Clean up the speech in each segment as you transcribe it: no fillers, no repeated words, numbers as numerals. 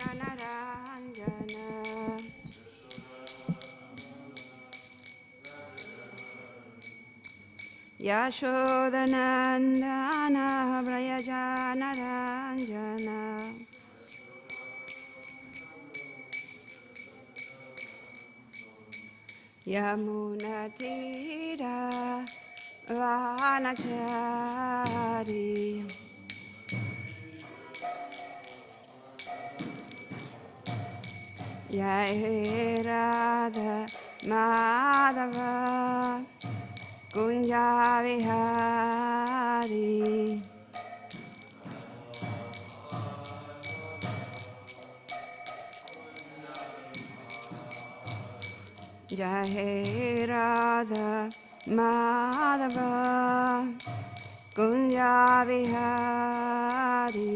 Janaranjana Yashodanandana Vrayajanaranjana Yamunatira Vanachari Jai Radha Madhava Kunja Vihari Jai Radha Madhava Kunja Vihari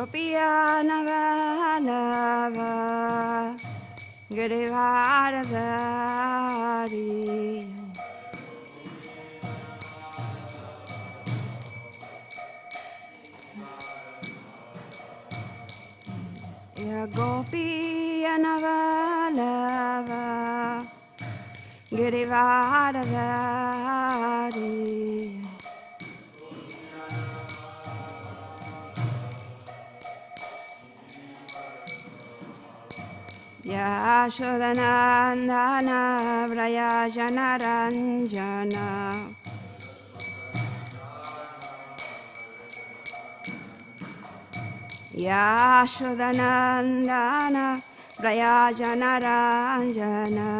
Gopiyanavalava Girivardhari Ya Gopiyanavalava Girivardhari Yashodanandana Vrayajanaranjana Yashodanandana Vrayajanaranjana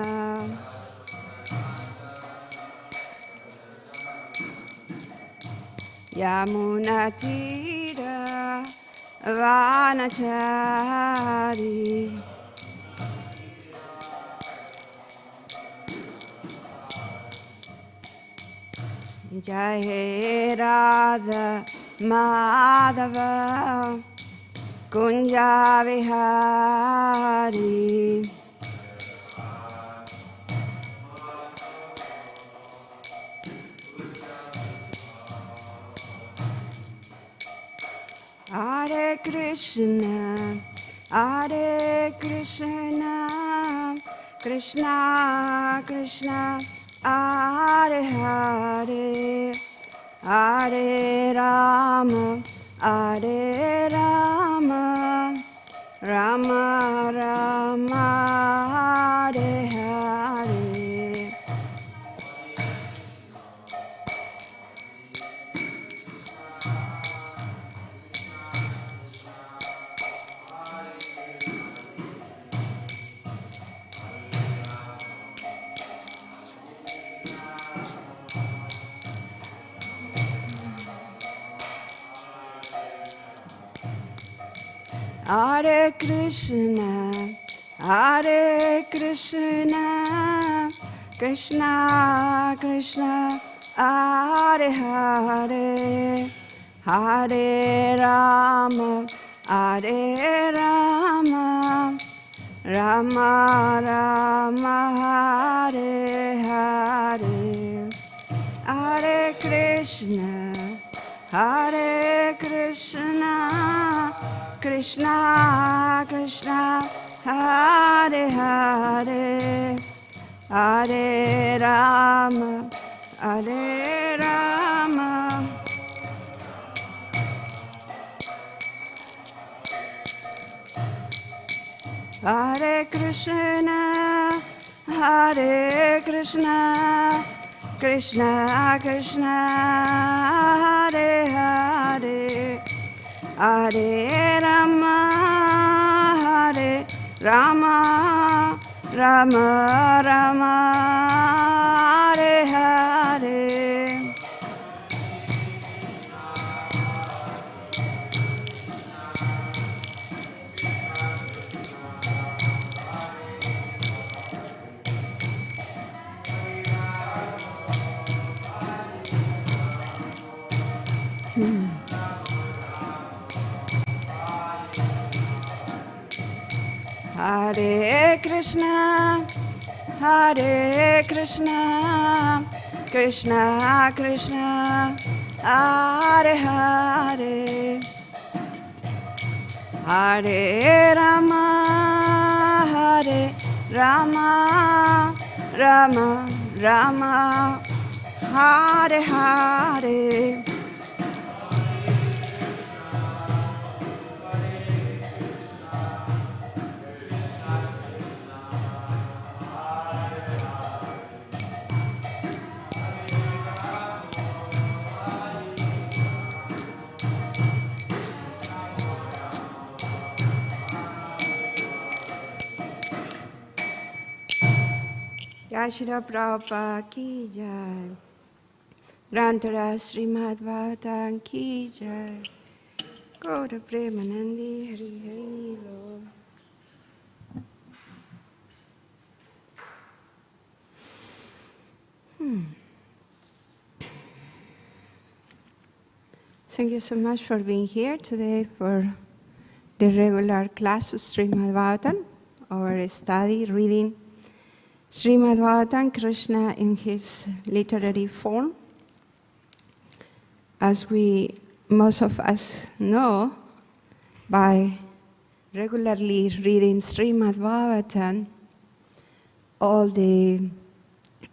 Yamunatira Vanachari Jai Radha Madhava Kunja Vihari Hare Krishna Hare Krishna Krishna Krishna Hare Hare Hare Rama Hare Rama Rama Rama Hare Hare Hare Krishna Krishna Krishna Hare Hare Hare Rama Hare Rama Rama Rama Hare Hare Hare Krishna Krishna Krishna Hare Hare Hare Rama Hare Rama Hare Krishna Krishna Krishna Hare Hare Hare Rama Rama Rama Hare Hare Hare Krishna Hare Krishna, Krishna Krishna, Hare Hare, Hare Rama, Hare Rama, Rama Rama, Hare Hare. Yashira Prabhupada ki jai. Grantara Śrīmad Bhāgavatam ki jai. Gaura Premanandi Hari Hari Lord. Thank you so much for being here today for the regular class of Śrīmad Bhāgavatam, our study, reading Śrīmad Bhāgavatam, Krishna in his literary form. As most of us know, by regularly reading Śrīmad Bhāgavatam, all the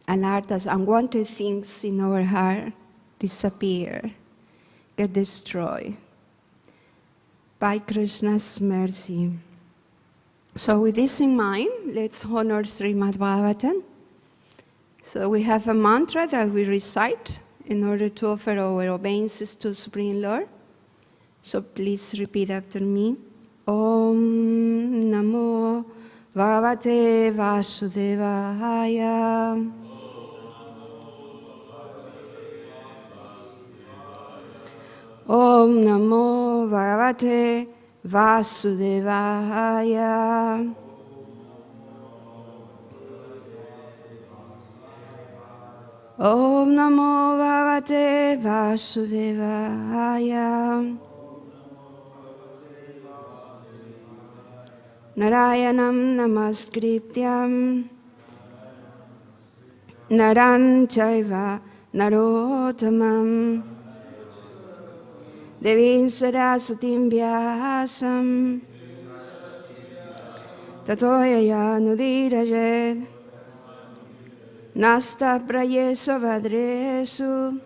anarthas, unwanted things in our heart disappear, get destroyed by Krishna's mercy. So with this in mind, let's honor Śrīmad Bhāgavatam. So we have a mantra that we recite in order to offer our obeisances to Supreme Lord. So please repeat after me. Om Namo Bhagavate Vasudevaya. Om Namo Bhagavate Vasudevaya. Om Namo Bhagavate Vasudevaya. Narayanam Namaskrityam Naran Chaiva Narottamam Devim Sarasatim Vyasam Tatoyaya Nudirajet Nasta Prayesu Vadresu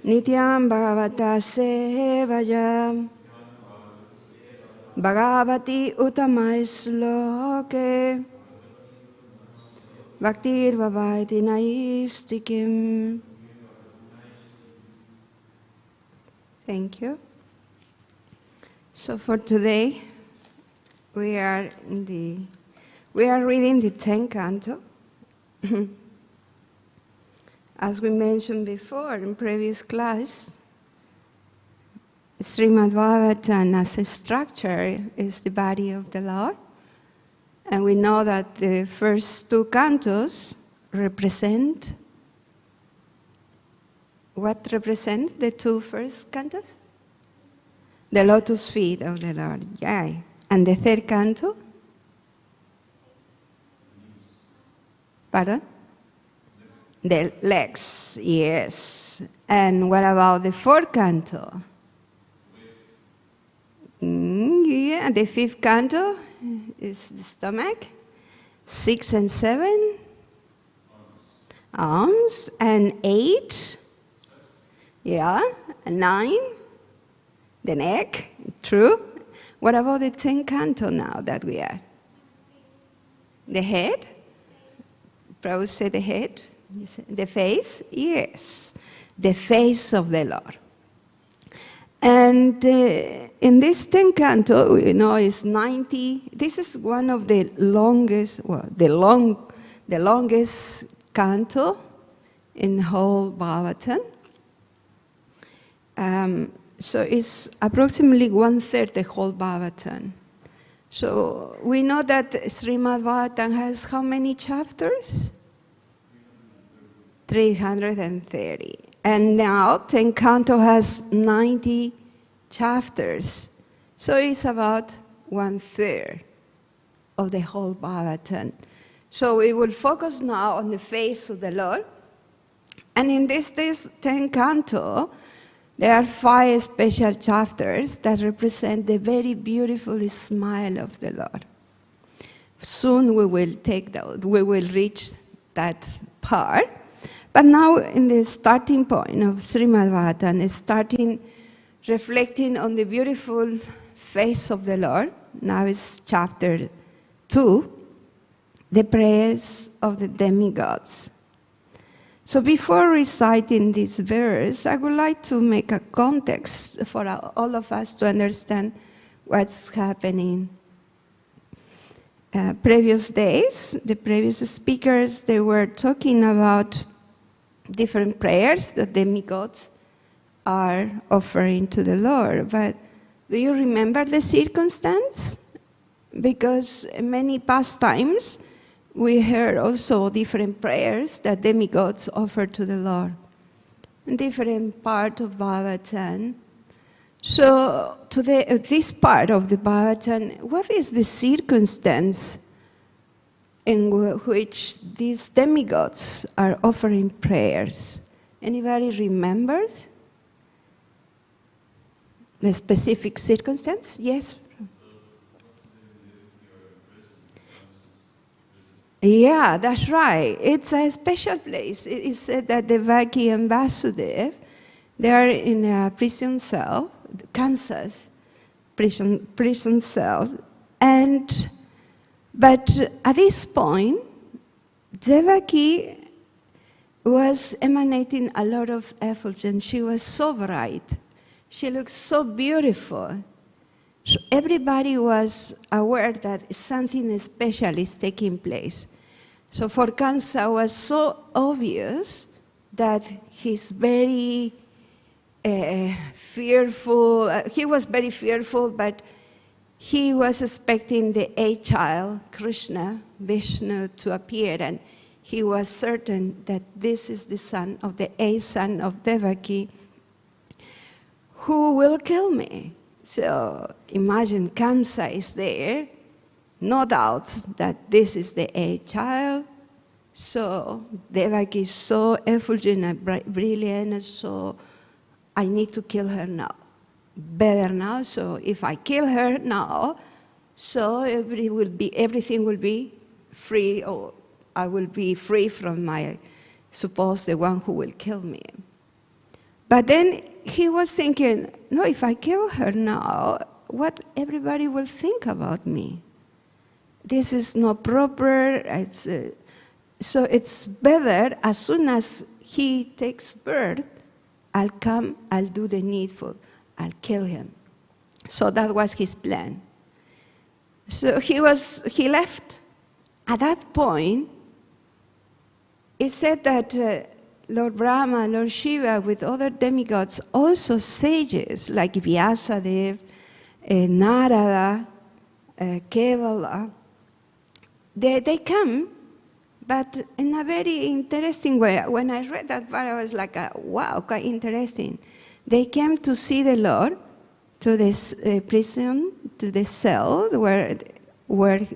Nityam Bhagavata Sevaya Bhagavati Uttamai Sloke Bhaktir Vavaiti Naistikim. Thank you. So for today, we are reading the 10th canto. As we mentioned before in previous class, Śrīmad Bhāgavatam as a structure is the body of the Lord. And we know that the first two cantos represent, what represent the two first cantos? The lotus feet of the Lord, yay. And the third canto? Pardon? The legs, yes. And what about the fourth canto? Yeah, the fifth canto is the stomach. 6 and 7 arms, and 8, yeah, and 9 the neck. True. What about the 10th canto now that we are? The head. Prabhupada said the head. You said the face. Yes, the face of the Lord. And in this 10th canto, you know, it's 90. This is one of the longest, the longest canto in the whole Bhagavatam. So it's approximately 1/3 the whole Bhagavatam. So we know that Śrīmad Bhāgavatam has how many chapters? 330. And now 10th canto has 90 chapters. So it's about 1/3 of the whole Bhagavatam. So we will focus now on the face of the Lord. And in this 10th canto, there are 5 special chapters that represent the very beautiful smile of the Lord. Soon we will reach that part. But now in the starting point of Śrīmad Bhāgavatam, starting reflecting on the beautiful face of the Lord. Now it's chapter 2, the prayers of the demigods. So before reciting this verse, I would like to make a context for all of us to understand what's happening. Previous days, the previous speakers, they were talking about different prayers that demigods are offering to the Lord. But do you remember the circumstance? Because many past times, we heard also different prayers that demigods offer to the Lord in different part of Bhagavatam. So today, this part of the Bhagavatam, what is the circumstance in which these demigods are offering prayers? Anybody remembers the specific circumstance? Yes? Yeah, that's right. It's a special place. It is said that Devi and Vasudeva, they are in a prison cell, Kansas prison cell, but at this point, Devaki was emanating a lot of effulgence. She was so bright. She looked so beautiful. So everybody was aware that something special is taking place. So for Kansa, it was so obvious that he's very fearful. He was very fearful, but he was expecting the 8th child, Krishna, Vishnu, to appear, and he was certain that this is the son of the 8th son of Devaki, who will kill me. So imagine Kamsa is there, no doubt that this is the 8th child. So Devaki is so effulgent and brilliant, so I need to kill her now. Better now, so if I kill her now, so everything will be free, or I will be free from the one who will kill me. But then he was thinking, no, if I kill her now, what everybody will think about me? This is not proper. So it's better, as soon as he takes birth, I'll come, I'll do the needful, I'll kill him. So that was his plan. So he left. At that point, it said that Lord Brahma, Lord Shiva, with other demigods, also sages like Vyasadeva, Narada, Kevala, they come, but in a very interesting way. When I read that part, I was like, wow, quite interesting. They came to see the Lord to this prison, to the cell where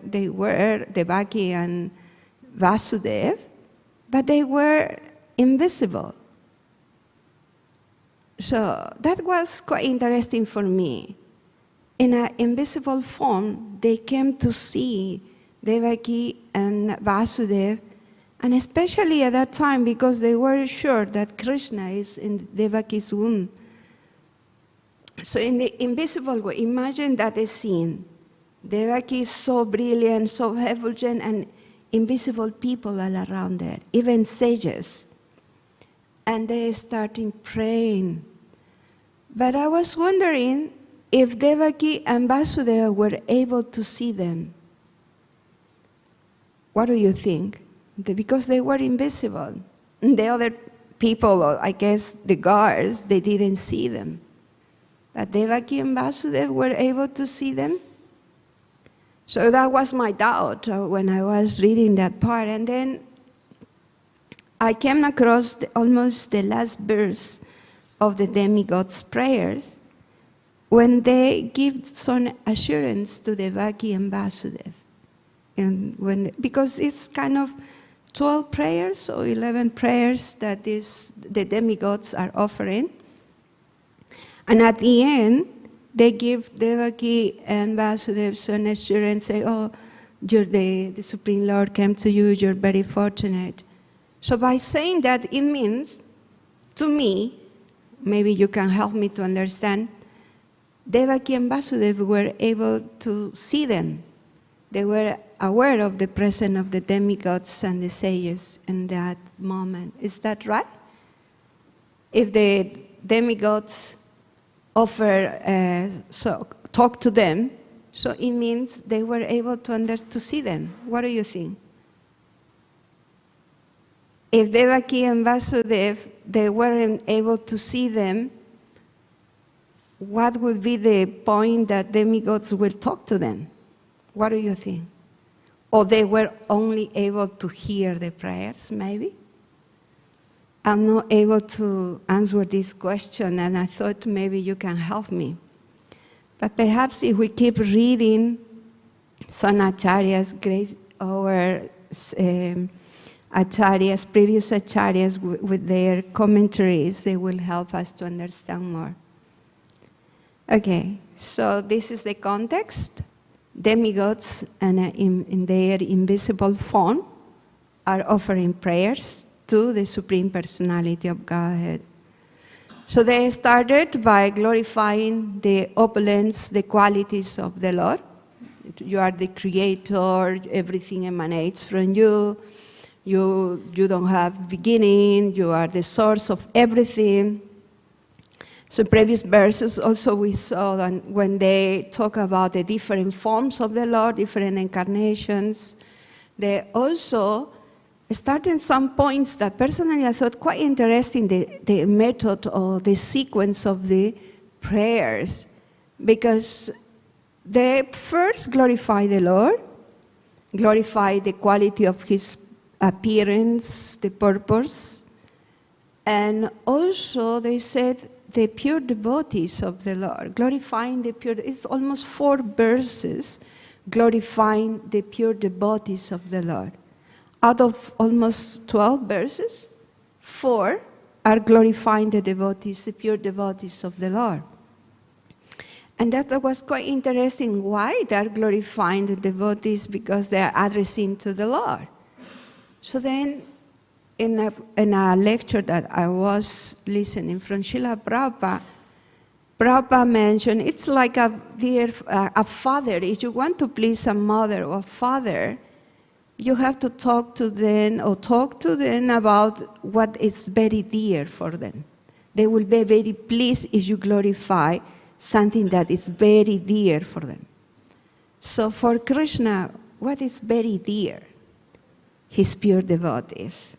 they were, Devaki and Vasudeva, but they were invisible. So that was quite interesting for me. In an invisible form, they came to see Devaki and Vasudeva, and especially at that time because they were sure that Krishna is in Devaki's womb. So in the invisible way, imagine that scene. Devaki is so brilliant, so effulgent, and invisible people all around there, even sages. And they started praying. But I was wondering if Devaki and Vasudeva were able to see them. What do you think? Because they were invisible. The other people, I guess the guards, they didn't see them. But Devaki and Vasudeva were able to see them. So that was my doubt when I was reading that part. And then I came across almost the last verse of the demigods' prayers when they give some assurance to Devaki and Vasudeva. And because it's kind of 12 prayers or 11 prayers that the demigods are offering. And at the end, they give Devaki and Vasudeva an assurance, say, oh, the Supreme Lord came to you, you're very fortunate. So by saying that, it means, to me, maybe you can help me to understand, Devaki and Vasudeva were able to see them. They were aware of the presence of the demigods and the sages in that moment. Is that right? If the demigods talk to them, so it means they were able to see them. What do you think? If Devaki and Vasudeva, they weren't able to see them, what would be the point that demigods will talk to them? What do you think? Or they were only able to hear the prayers, maybe? I'm not able to answer this question, and I thought maybe you can help me. But perhaps if we keep reading some acharyas, previous acharyas with their commentaries, they will help us to understand more. Okay, so this is the context. Demigods and in their invisible form are offering prayers to the Supreme Personality of Godhead. So they started by glorifying the opulence, the qualities of the Lord. You are the creator, everything emanates from you. You don't have beginning, you are the source of everything. So previous verses also we saw when they talk about the different forms of the Lord, different incarnations, they also started some points that personally I thought quite interesting, the method or the sequence of the prayers, because they first glorify the Lord, glorify the quality of His appearance, the purpose, and also they said the pure devotees of the Lord, glorifying the pure, it's almost 4 verses glorifying the pure devotees of the Lord. Out of almost 12 verses, 4 are glorifying the devotees, the pure devotees of the Lord. And that was quite interesting. Why they are glorifying the devotees? Because they are addressing to the Lord. So then, in a lecture that I was listening from Srila Prabhupada, Prabhupada mentioned it's like a father. If you want to please a mother or father, you have to talk to them about what is very dear for them. They will be very pleased if you glorify something that is very dear for them. So for Krishna, what is very dear? His pure devotees.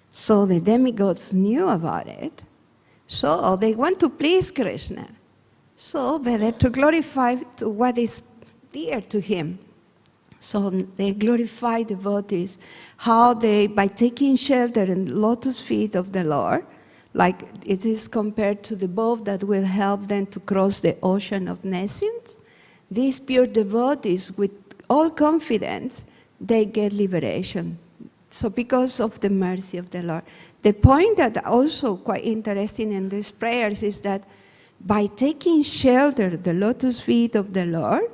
So the demigods knew about it. So they want to please Krishna. So better to glorify to what is dear to him. So they glorify devotees, how they, by taking shelter in the lotus feet of the Lord, like it is compared to the boat that will help them to cross the ocean of nescience, these pure devotees, with all confidence, they get liberation. So because of the mercy of the Lord. The point that also quite interesting in these prayers is that by taking shelter the lotus feet of the Lord,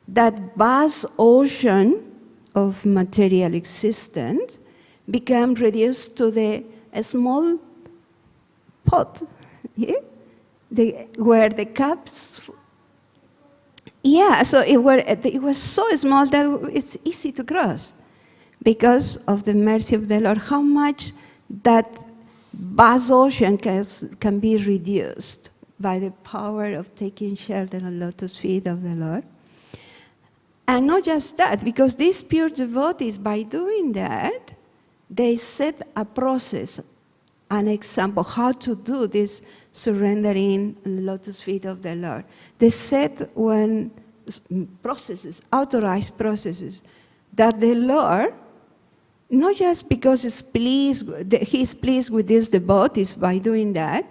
that vast ocean of material existence became reduced to a small pot, yeah? Where the cups, yeah, so it was so small that it's easy to cross because of the mercy of the Lord. How much that vast ocean can be reduced by the power of taking shelter on lotus feet of the Lord. And not just that, because these pure devotees, by doing that, they set a process, an example, how to do this surrendering on the lotus feet of the Lord. They set processes, authorized processes, that the Lord, not just because He's pleased with these devotees by doing that,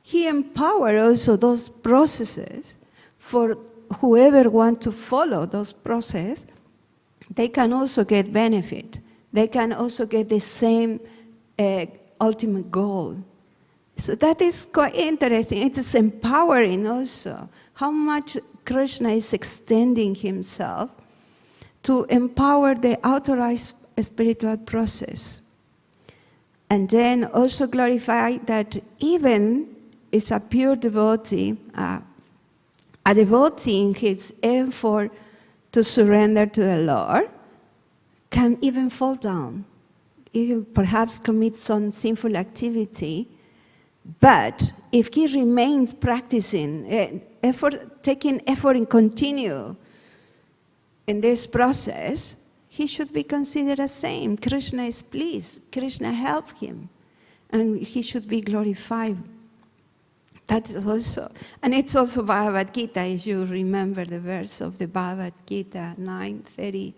He empowers also those processes for whoever wants to follow those processes they can also get benefit. They can also get the same ultimate goal. So that is quite interesting. It is empowering also how much Krishna is extending himself to empower the authorized spiritual process. And then also glorify that even if a pure devotee, a devotee in his effort to surrender to the Lord, can even fall down. He perhaps commit some sinful activity, but if he remains practicing, taking effort and continue in this process, he should be considered a saint. Krishna is pleased. Krishna helped him. And he should be glorified. That is also, and it's also Bhagavad Gita, if you remember the verse of the Bhagavad Gita 9:30.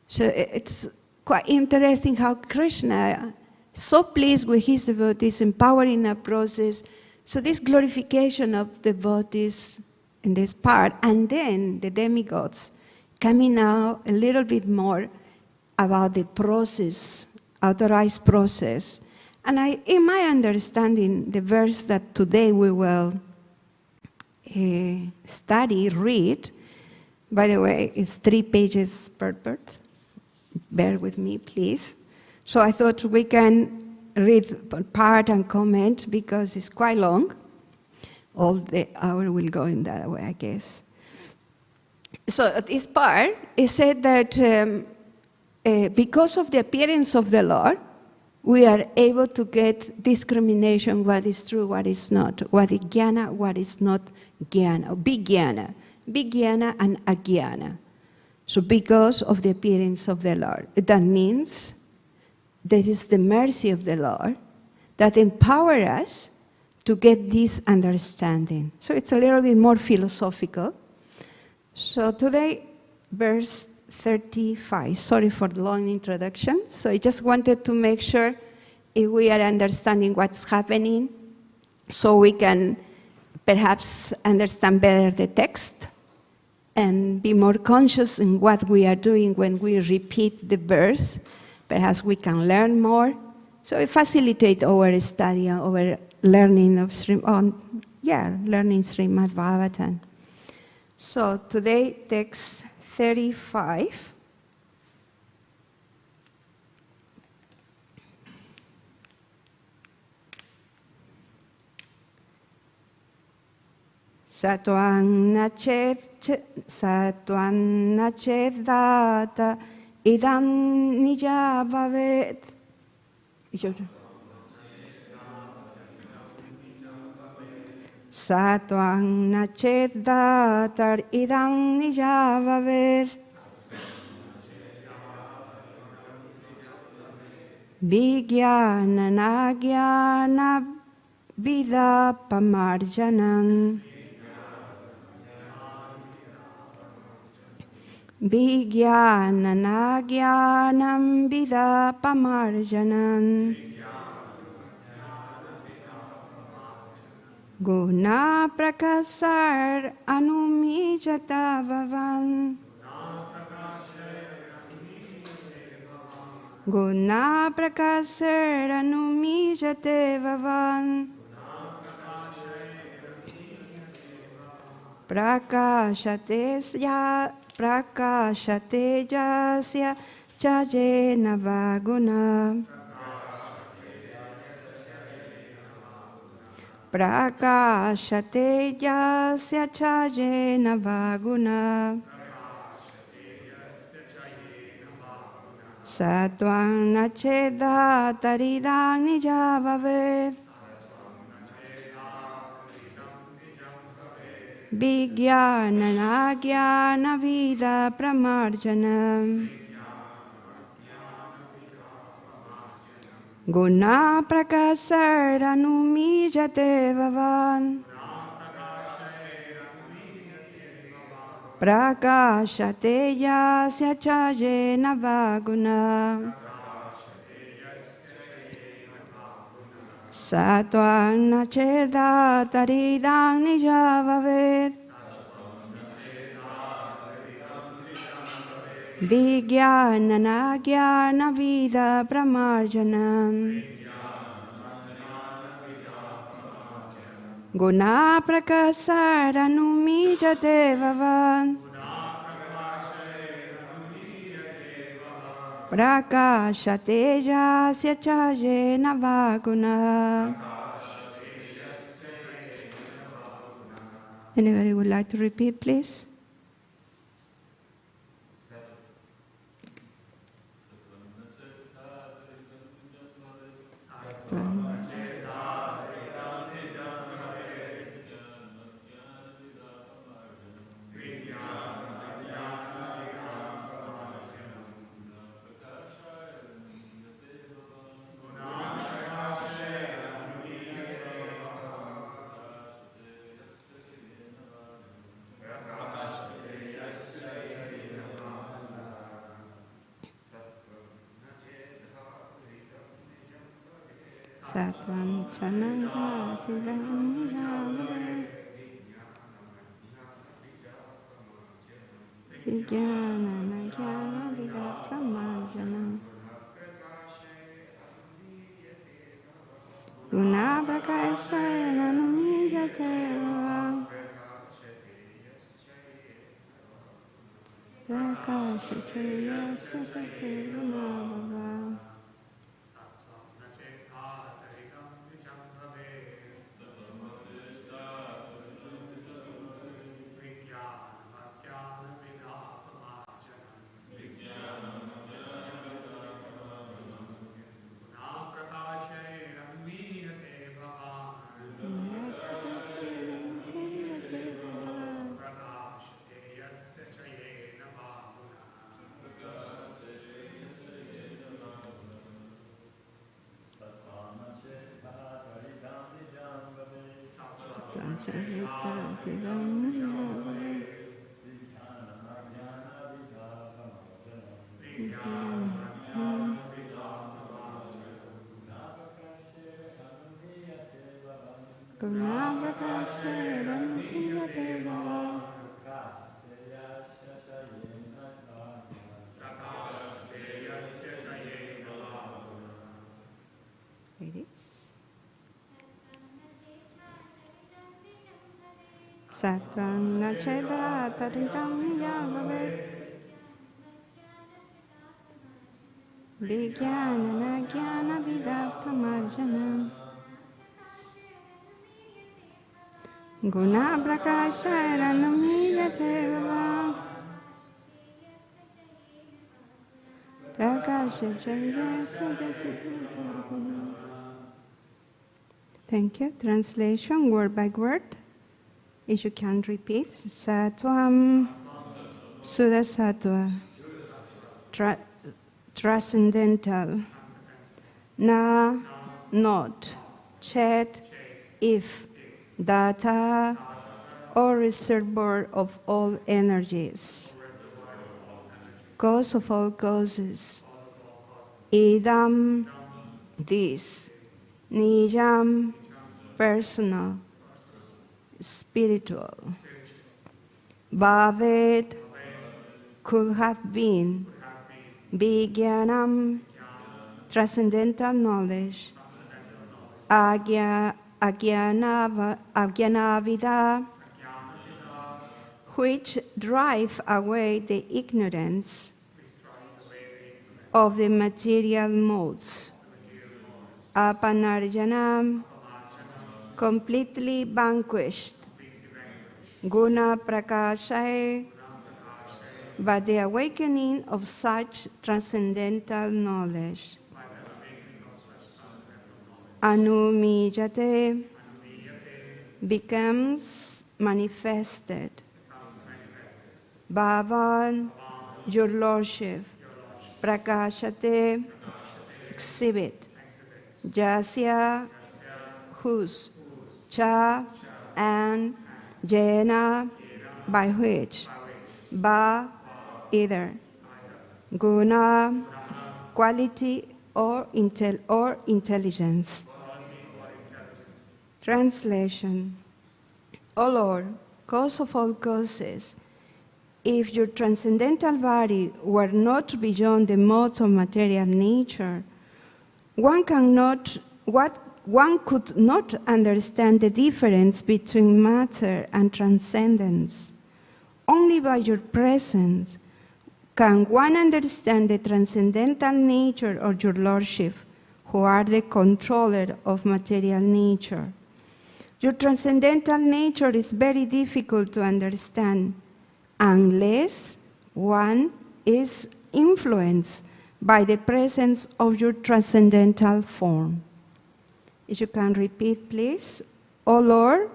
So it's quite interesting how Krishna is so pleased with his devotees, empowering a process. So this glorification of devotees in this part, and then the demigods coming out a little bit more about the process, authorized process. And in my understanding, the verse that today we will read, by the way, it's 3 pages purport. Bear with me, please. So I thought we can read part and comment because it's quite long. All the hour will go in that way, I guess. So this part, it said that because of the appearance of the Lord, we are able to get discrimination, what is true, what is not, what is jnana, what is not jnana, big jnana and agyana. So because of the appearance of the Lord. That means that is the mercy of the Lord that empower us to get this understanding. So it's a little bit more philosophical. So today, verse 35. Sorry for the long introduction. So I just wanted to make sure if we are understanding what's happening, so we can perhaps understand better the text and be more conscious in what we are doing when we repeat the verse. Perhaps we can learn more. So it facilitates our study, our learning of learning Śrīmad Bhāgavatam. So today, text 35. Sattvang nachedata idam nija bhavet. Sattvang nachedata idam nija bhavet. Vijnana nagyana vida pamarjanam. Vijnana jnanam vida pamarjanam. Guna prakasar anumijata bhavan. Guna prakasar anumijate bhavan. Prakashate jasya chajena vaguna. Prakashate jasya chajena vaguna. Sattvang nacheda taridang nija bhavet. Vijnana jnana vida pramarjanam. Guna prakasar anumijate bhavan. Prakashate yasya chajena vaguna. Sattvang nacheda taridang nija bhavet. Vijnana Jnana Vida Pramarjanam Guna Prakasaranumijate Vavan Prakashateja Syachaye Navaguna. Anybody would like to repeat, please? Satvam Chanagatiram Nijavare Vijnana Jnana Vida Pramarjanam Guna Prakasharanumijate Vavan Prakashateya Satate Gunavavam. Satvam Nacheda Taritam Nijavave Vijnana Jnana Vida Pramarjanam Guna Prakasharanumijate Vavam Prakashateya Satate Gunavavam. Thank you. Translation word by word. If you can repeat, Satvam Sudasattva, transcendental, Na, not, Chet, if, Data, or reservoir of all energies, cause of all causes, Idam, this, Nijam, personal, spiritual. Bhavet, could have been. Vijnanam, transcendental knowledge. Ajnanavida, which drive away the ignorance of the material modes. Apanarjanam, completely vanquished. Guna Prakashaya, by the awakening of such transcendental knowledge. Anumijate, becomes manifested. Bhavan, your lordship. Prakashate, exhibit. Jasya, whose. Cha, and. Jena, by which. Ba, either. Guna, quality or intelligence. Translation. O Lord, cause of all causes, If your transcendental body were not beyond the modes of material nature, one could not understand the difference between matter and transcendence. Only by your presence can one understand the transcendental nature of your Lordship, who are the controller of material nature. Your transcendental nature is very difficult to understand unless one is influenced by the presence of your transcendental form. If you can repeat, please. O Lord,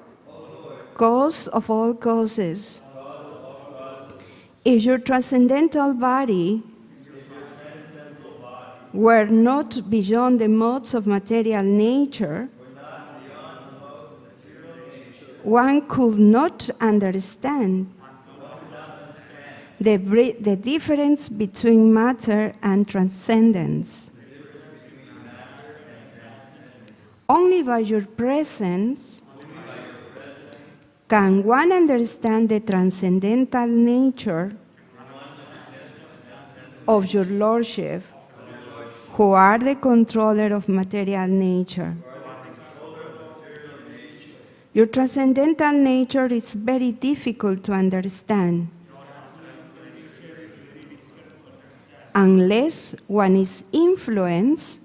cause of all causes. If your transcendental body were not beyond the modes of material nature, one could not understand the difference between matter and transcendence. Only by your presence can one understand the transcendental nature of your Lordship, who are the controller of material nature. Your transcendental nature is very difficult to understand unless one is influenced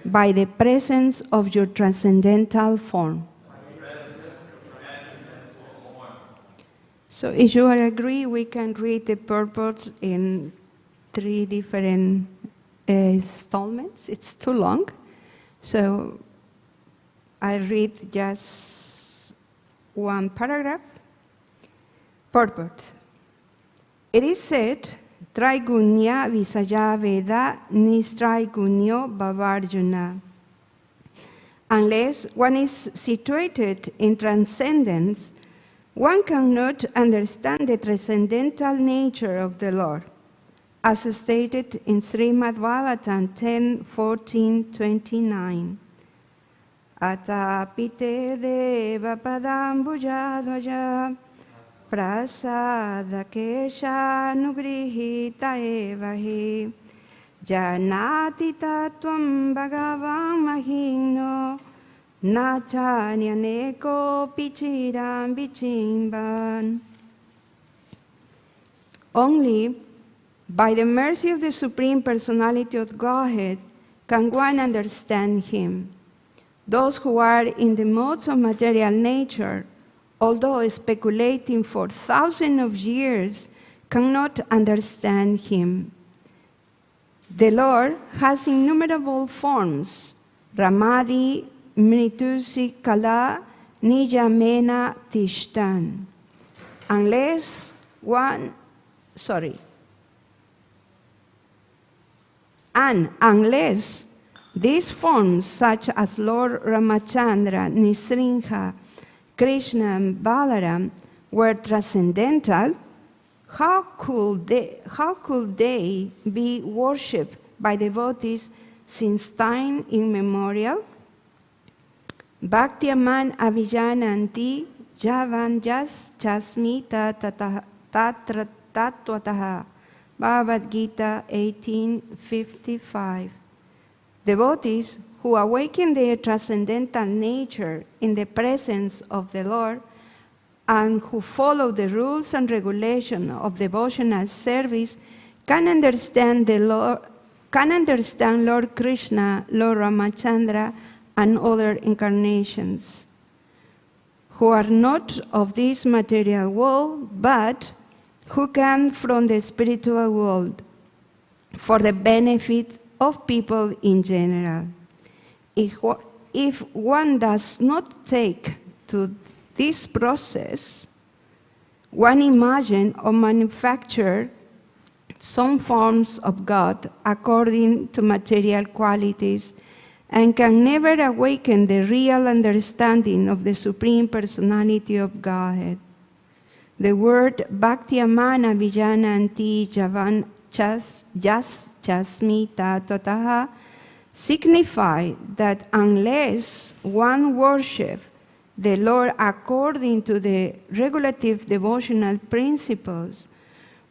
by the presence of your transcendental form. So if you agree, we can read the purport in 3 different installments. It's too long, so I read just one paragraph. Purport. It is said, Traigunya Visaya Veda Nistraigunyo Bhavarjuna. Unless one is situated in transcendence, one cannot understand the transcendental nature of the Lord, as stated in Śrīmad Bhāgavatam 10:14-29. Atapite deva pradambujadvaja prasada kesha nugrihita evahi janati tattvam bhagavam mahino nachanyaneko pichiram bichimban. Only by the mercy of the Supreme Personality of Godhead can one understand Him. Those who are in the modes of material nature, although speculating for thousands of years, cannot understand Him. The Lord has innumerable forms, Ramadi, Mritusi, Kala, Nijamena, Tishtan. Unless these forms, such as Lord Ramachandra, Nisringa, Krishna, and Balaram, were transcendental, how could they be worshipped by devotees since time immemorial? Bhaktiaman avijananti javan jas chasmi tattvataha. Bhagavad Gita 18:55. Devotees who awaken their transcendental nature in the presence of the Lord and who follow the rules and regulations of devotional service can understand Lord Krishna, Lord Ramachandra, and other incarnations, who are not of this material world, but who come from the spiritual world for the benefit of people in general. If one does not take to this process, one imagine or manufacture some forms of God according to material qualities and can never awaken the real understanding of the Supreme Personality of Godhead. The word Bhaktiamana Vijananti Javan Jas Chasmi Tataha signify that unless one worships the Lord according to the regulative devotional principles,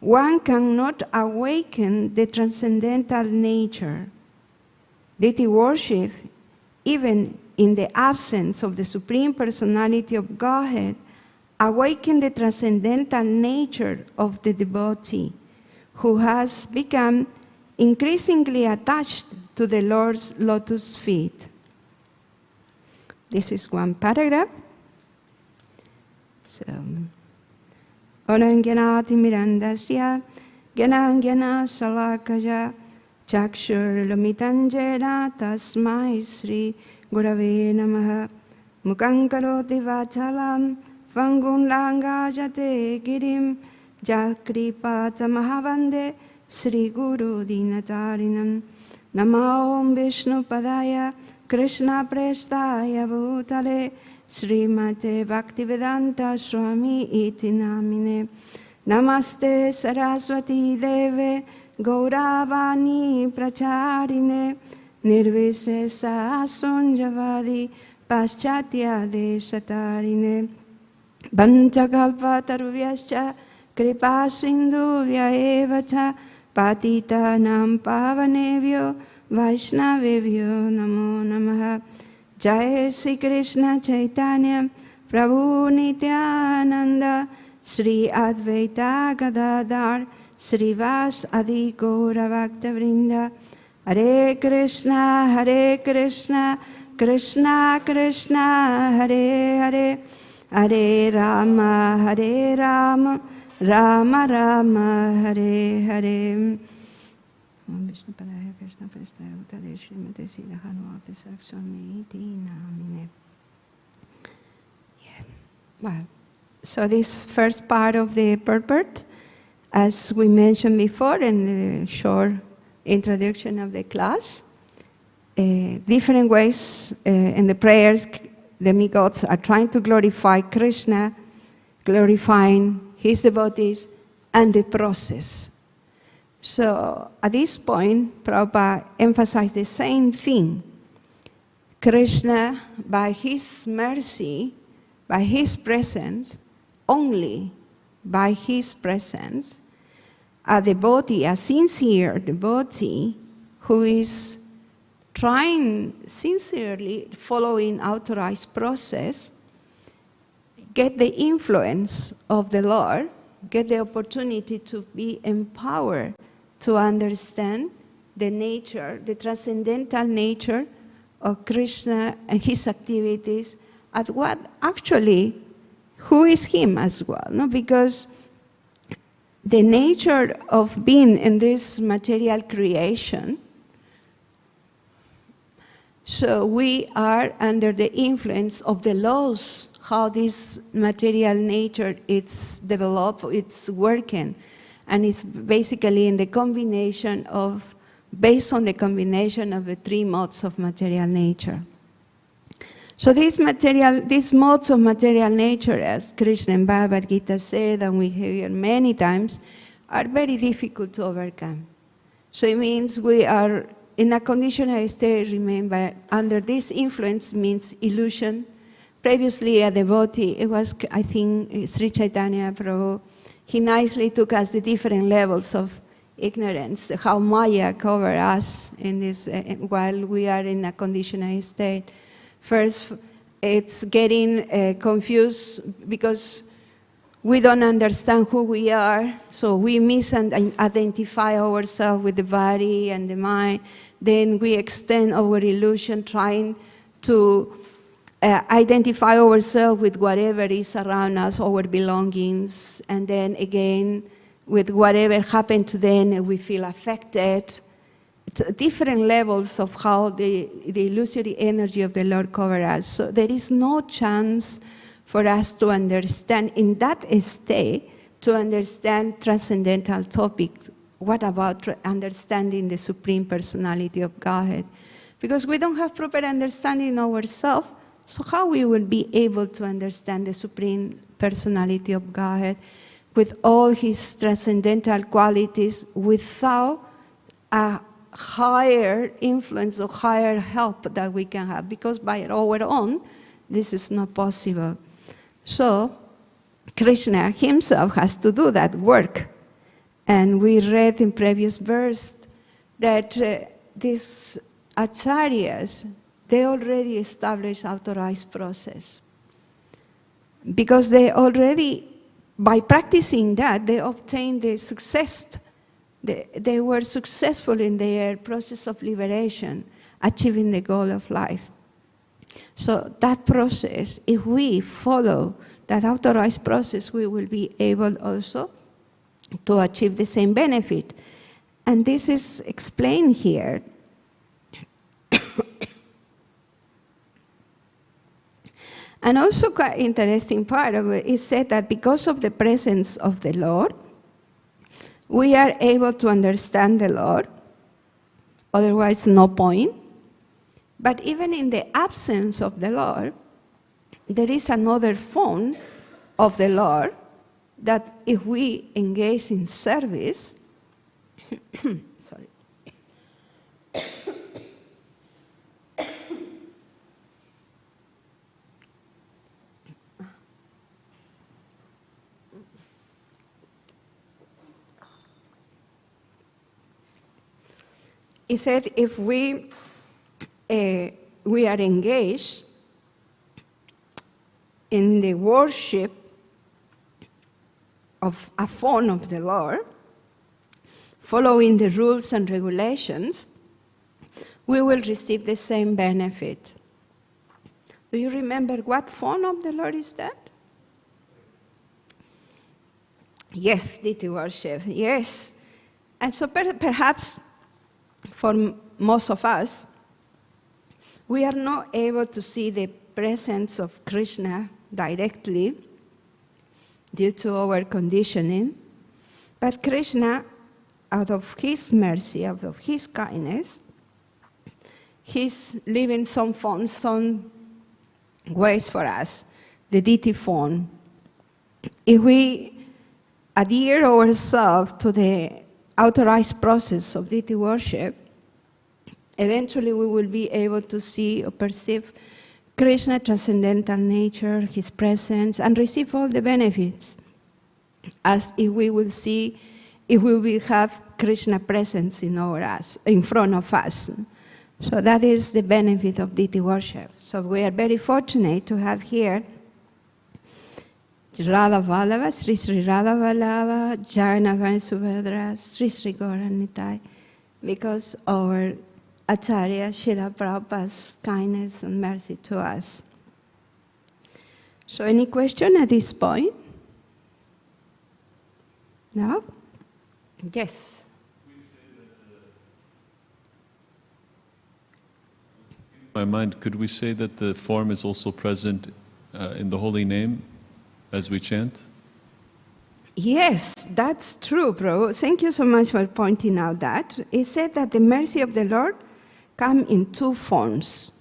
one cannot awaken the transcendental nature. Deity worship, even in the absence of the Supreme Personality of Godhead, awakens the transcendental nature of the devotee, who has become increasingly attached to the Lord's lotus feet. This is one paragraph. So, Onangyanati Mirandasya, Gyanangyana Salakaya, Chakshur Lamitanjena Tasmai Sri Gurave Namaha, Mukankaroti Vachalam, Vangun Langa Jate Girim, Jakripata Mahavande, Sri Guru Dinatarinam, Namo Vishnu Padaya, Krishna Prestaya Bhutale, Srimate Bhaktivedanta Swami iti namine. Namaste Saraswati Deve, Gauravani Pracharine, Nirvisesa Sunjavadi, Paschatya Deshatarine. Vanchakalpa Taruvyascha, Kripa Sindhuvya Evacha, Patita Nam Pavanevyo, Vaishnavevyo Namo Namaha. Jai Sri Krishna Chaitanya, Prabhu Nityananda, Sri Advaita Gadadhar, Sri Vas Adi Gaura Bhakta-vrinda. Hare Krishna, Krishna Krishna, Hare Hare, Hare Rama, Rama Rama, Hare Hare. Om Vishnu Padaya Krishna Prestaya Bhutale Śrīmate Sridhar Swami iti namine. Well, so this first part of the purport, as we mentioned before in the short introduction of the class, different ways in the prayers, demigods are trying to glorify Krishna, glorifying his devotees, and the process. So at this point, Prabhupada emphasized the same thing. Krishna, by his mercy, by his presence, only by his presence, a devotee, a sincere devotee, who is trying sincerely, following authorized process, get the influence of the Lord, get the opportunity to be empowered to understand the nature, the transcendental nature of Krishna and his activities, at what actually, who is him as well, no? Because the nature of being in this material creation, so we are under the influence of the laws, how this material nature is developed, it's working. And it's basically in the combination of, based on the combination of the three modes of material nature. So these modes of material nature, as Krishna in Bhagavad Gita said, and we hear many times, are very difficult to overcome. So it means we are in a conditional state, remember, under this influence means illusion. Previously a devotee, it was, I think, Sri Chaitanya Prabhu, he nicely took us the different levels of ignorance, how Maya covers us in this, while we are in a conditional state. First, it's getting confused because we don't understand who we are, so we misidentify ourselves with the body and the mind. Then we extend our illusion, trying to identify ourselves with whatever is around us, our belongings, and then again, with whatever happened to them, we feel affected. It's different levels of how the illusory energy of the Lord covers us. So there is no chance for us to understand, in that state, to understand transcendental topics. What about understanding the Supreme Personality of Godhead? Because we don't have proper understanding ourselves, so how we will be able to understand the Supreme Personality of Godhead with all his transcendental qualities without a higher influence or higher help that we can have? Because by our own, this is not possible. So Krishna himself has to do that work. And we read in previous verse that these acharyas, they already established authorized process. Because they already, by practicing that, they obtained the success. They were successful in their process of liberation, achieving the goal of life. So that process, if we follow that authorized process, we will be able also to achieve the same benefit. And this is explained here. And also quite interesting part of it is said that because of the presence of the Lord, we are able to understand the Lord, otherwise no point. But even in the absence of the Lord, there is another form of the Lord that if we engage in service, sorry. He said if we are engaged in the worship of a form of the Lord, following the rules and regulations, we will receive the same benefit. Do you remember what form of the Lord is that? Yes, deity worship, yes. And so perhaps for most of us, we are not able to see the presence of Krishna directly due to our conditioning, but Krishna, out of his mercy, out of his kindness, he's leaving some forms, some ways for us, the deity form. If we adhere ourselves to the authorized process of deity worship, eventually we will be able to see or perceive Krishna's transcendental nature, his presence, and receive all the benefits, as if we will see, if we will have Krishna presence in front of us. So that is the benefit of deity worship. So we are very fortunate to have here Radha Vallabha, Sri Sri Radha Vallabha, Jagannath Subhadra, Sri Sri Gauranitai, because our Acharya Srila Prabhupada's kindness and mercy to us. So any question at this point? No? Yes. In my mind, could we say that the form is also present in the holy name as we chant? Yes, that's true, Prabhu. Thank you so much for pointing out that. It said that the mercy of the Lord comes in two forms.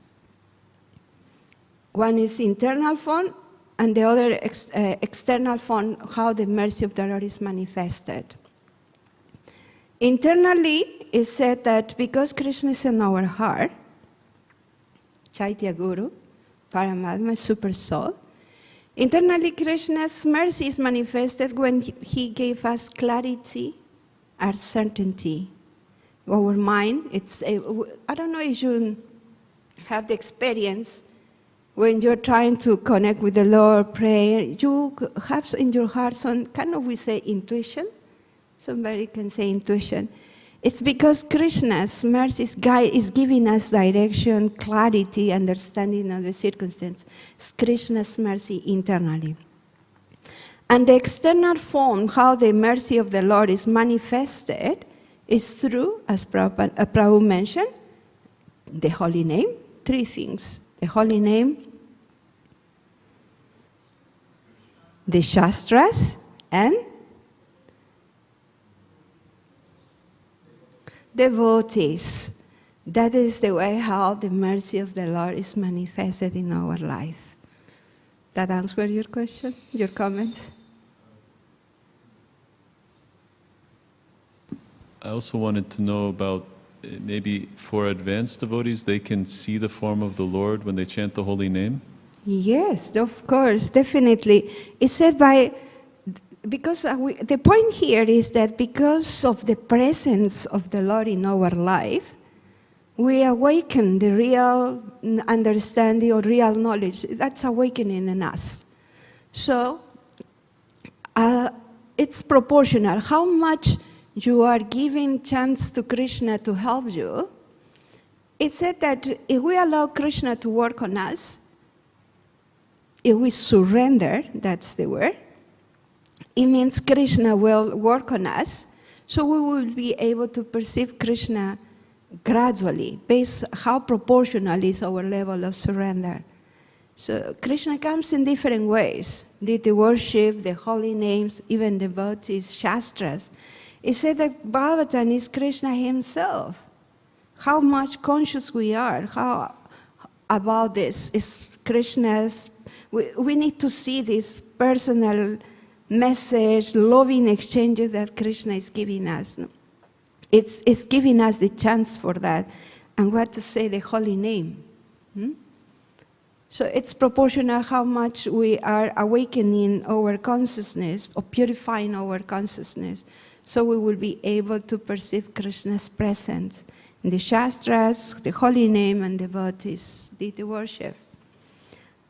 One is internal form, and the other external form, how the mercy of the Lord is manifested. Internally, it said that because Krishna is in our heart, Chaitya Guru, Paramatma, Super Soul, internally Krishna's mercy is manifested when he gave us clarity and certainty. Our mind, I don't know if you have the experience when you're trying to connect with the Lord, pray, you have in your heart some kind of, we say, intuition. Somebody can say intuition. It's because Krishna's mercy is giving us direction, clarity, understanding of the circumstance. It's Krishna's mercy internally. And the external form, how the mercy of the Lord is manifested, is through, as Prabhu mentioned, the holy name. Three things: the holy name, the Shastras, and devotees. That is the way how the mercy of the Lord is manifested in our life. That answer your question, your comment? I also wanted to know about maybe for advanced devotees, they can see the form of the Lord when they chant the holy name? Yes, of course, definitely. It's said because the point here is that because of the presence of the Lord in our life, we awaken the real understanding or real knowledge. That's awakening in us. So it's proportional. How much you are giving chance to Krishna to help you. It's said that if we allow Krishna to work on us, if we surrender, that's the word, it means Krishna will work on us, so we will be able to perceive Krishna gradually, based how proportional is our level of surrender. So Krishna comes in different ways. The worship, the holy names, even devotees, shastras. It said that Bhagavatam is Krishna himself. How much conscious we are, how about this is Krishna's. We need to see this personal message, loving exchanges that Krishna is giving us. It's giving us the chance for that, and what to say the holy name. So it's proportional how much we are awakening our consciousness or purifying our consciousness, so we will be able to perceive Krishna's presence in the shastras, the holy name, and devotees, the worship.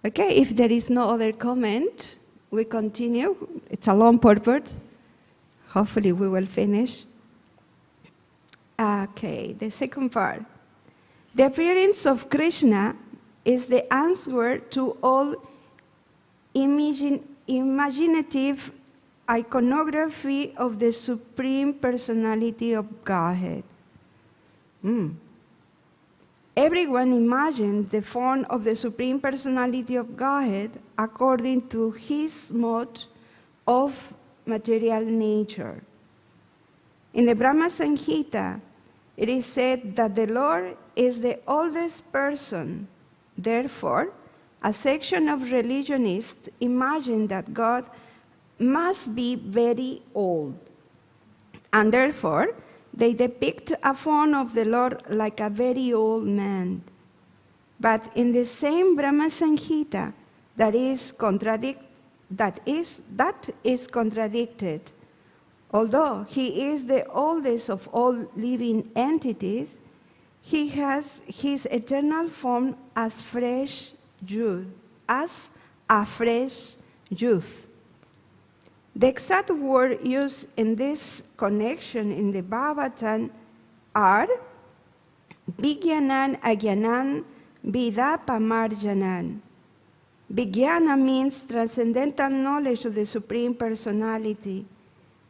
Okay, if there is no other comment, we continue. It's a long purport. Hopefully we will finish. Okay, the second part. The appearance of Krishna is the answer to all imaginative iconography of the Supreme Personality of Godhead. Everyone imagines the form of the Supreme Personality of Godhead according to his mode of material nature. In the Brahma Samhita, it is said that the Lord is the oldest person. Therefore, a section of religionists imagine that God must be very old, and therefore they depict a form of the Lord like a very old man. But in the same Brahma Samhita, that is contradicted. Although he is the oldest of all living entities, he has his eternal form as a fresh youth. The exact word used in this connection in the Bhagavatam are Vijnanan, Ajnanan, Vidapamarjanan. Vijnana means transcendental knowledge of the Supreme Personality.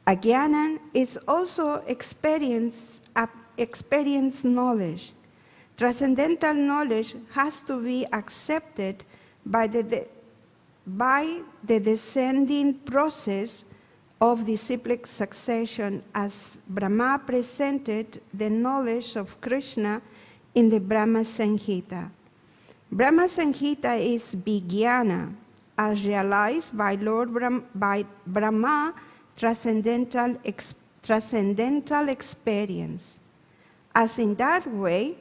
Ajnanan is also experience knowledge. Transcendental knowledge has to be accepted by the descending process of disciplic succession, as Brahma presented the knowledge of Krishna in the Brahma Samhita. Brahma Samhita is Vijnana, as realized by Lord Brahma, transcendental experience. As in that way,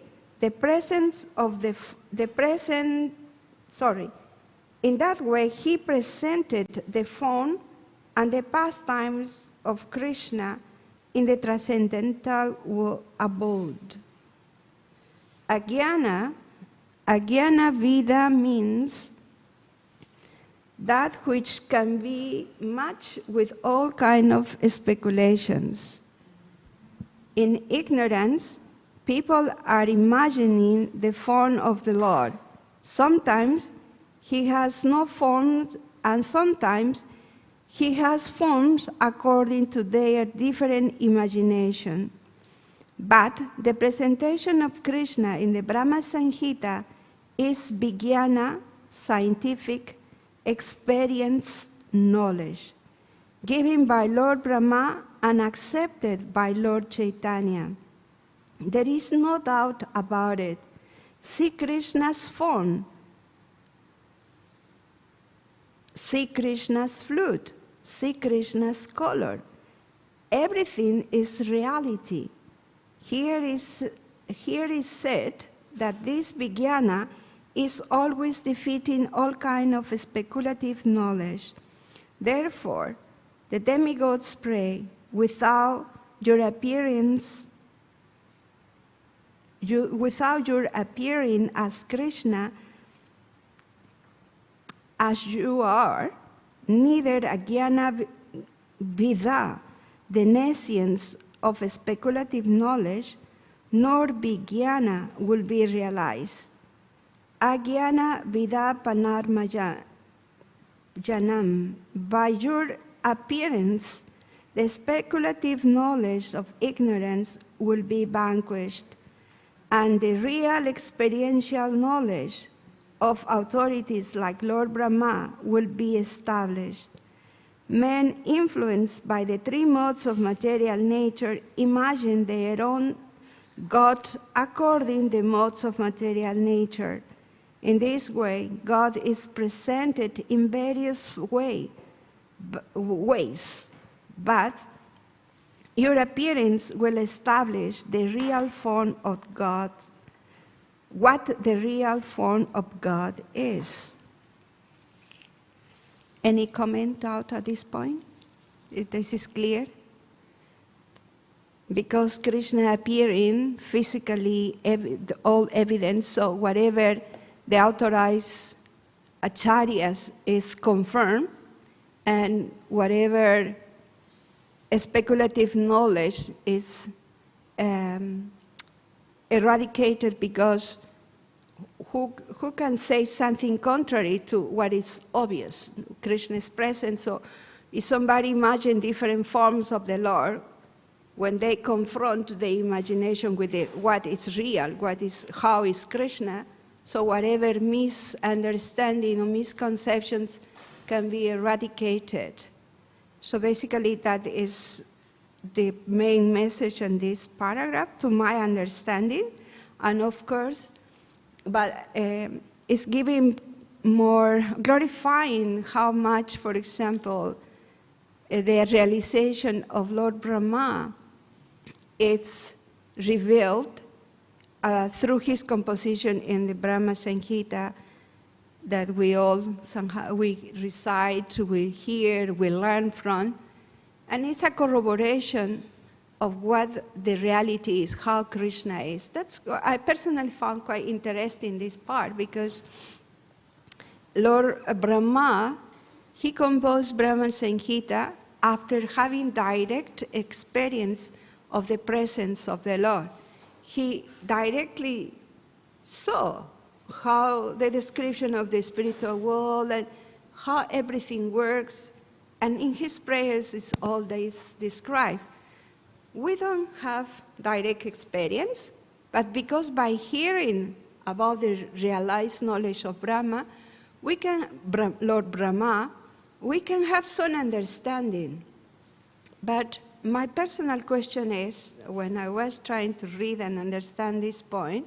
in that way, he presented the form and the pastimes of Krishna in the transcendental abode. Ajnana Vida means that which can be matched with all kinds of speculations. In ignorance, people are imagining the form of the Lord. Sometimes he has no forms, and sometimes he has forms according to their different imagination. But the presentation of Krishna in the Brahma Samhita is Vijnana, scientific, experience knowledge, given by Lord Brahma and accepted by Lord Chaitanya. There is no doubt about it. See Krishna's form, see Krishna's flute, see Krishna's color. Everything is reality. Here is said that this Vijnana is always defeating all kind of speculative knowledge. Therefore, the demigods pray, without your appearing as Krishna, as you are, neither Ajnana Vidha, the nescience of speculative knowledge, nor Vijnana will be realized. Ajnana Vidha Panarma Janam. By your appearance, the speculative knowledge of ignorance will be vanquished, and the real experiential knowledge of authorities like Lord Brahma will be established. Men influenced by the three modes of material nature imagine their own God according to the modes of material nature. In this way, God is presented in various ways, but your appearance will establish the real form of God, what the real form of God is. Any comment out at this point? This is clear? Because Krishna appearing physically, all evidence, so whatever the authorized acharyas is confirmed, and whatever speculative knowledge is eradicated, because who can say something contrary to what is obvious? Krishna is present, so if somebody imagine different forms of the Lord, when they confront the imagination with what is real, how is Krishna, so whatever misunderstanding or misconceptions can be eradicated. So basically that is the main message in this paragraph, to my understanding. And of course, but it's giving more, glorifying how much, for example, the realization of Lord Brahma, it's revealed through his composition in the Brahma Samhita that we all somehow, we recite, we hear, we learn from. And it's a corroboration of what the reality is, how Krishna is. I personally found quite interesting this part, because Lord Brahma, he composed Brahma Samhita after having direct experience of the presence of the Lord. He directly saw how the description of the spiritual world and how everything works, and in his prayers is all this described. We don't have direct experience, but because by hearing about the realized knowledge of Brahma, Lord Brahma, we can have some understanding. But my personal question is, when I was trying to read and understand this point,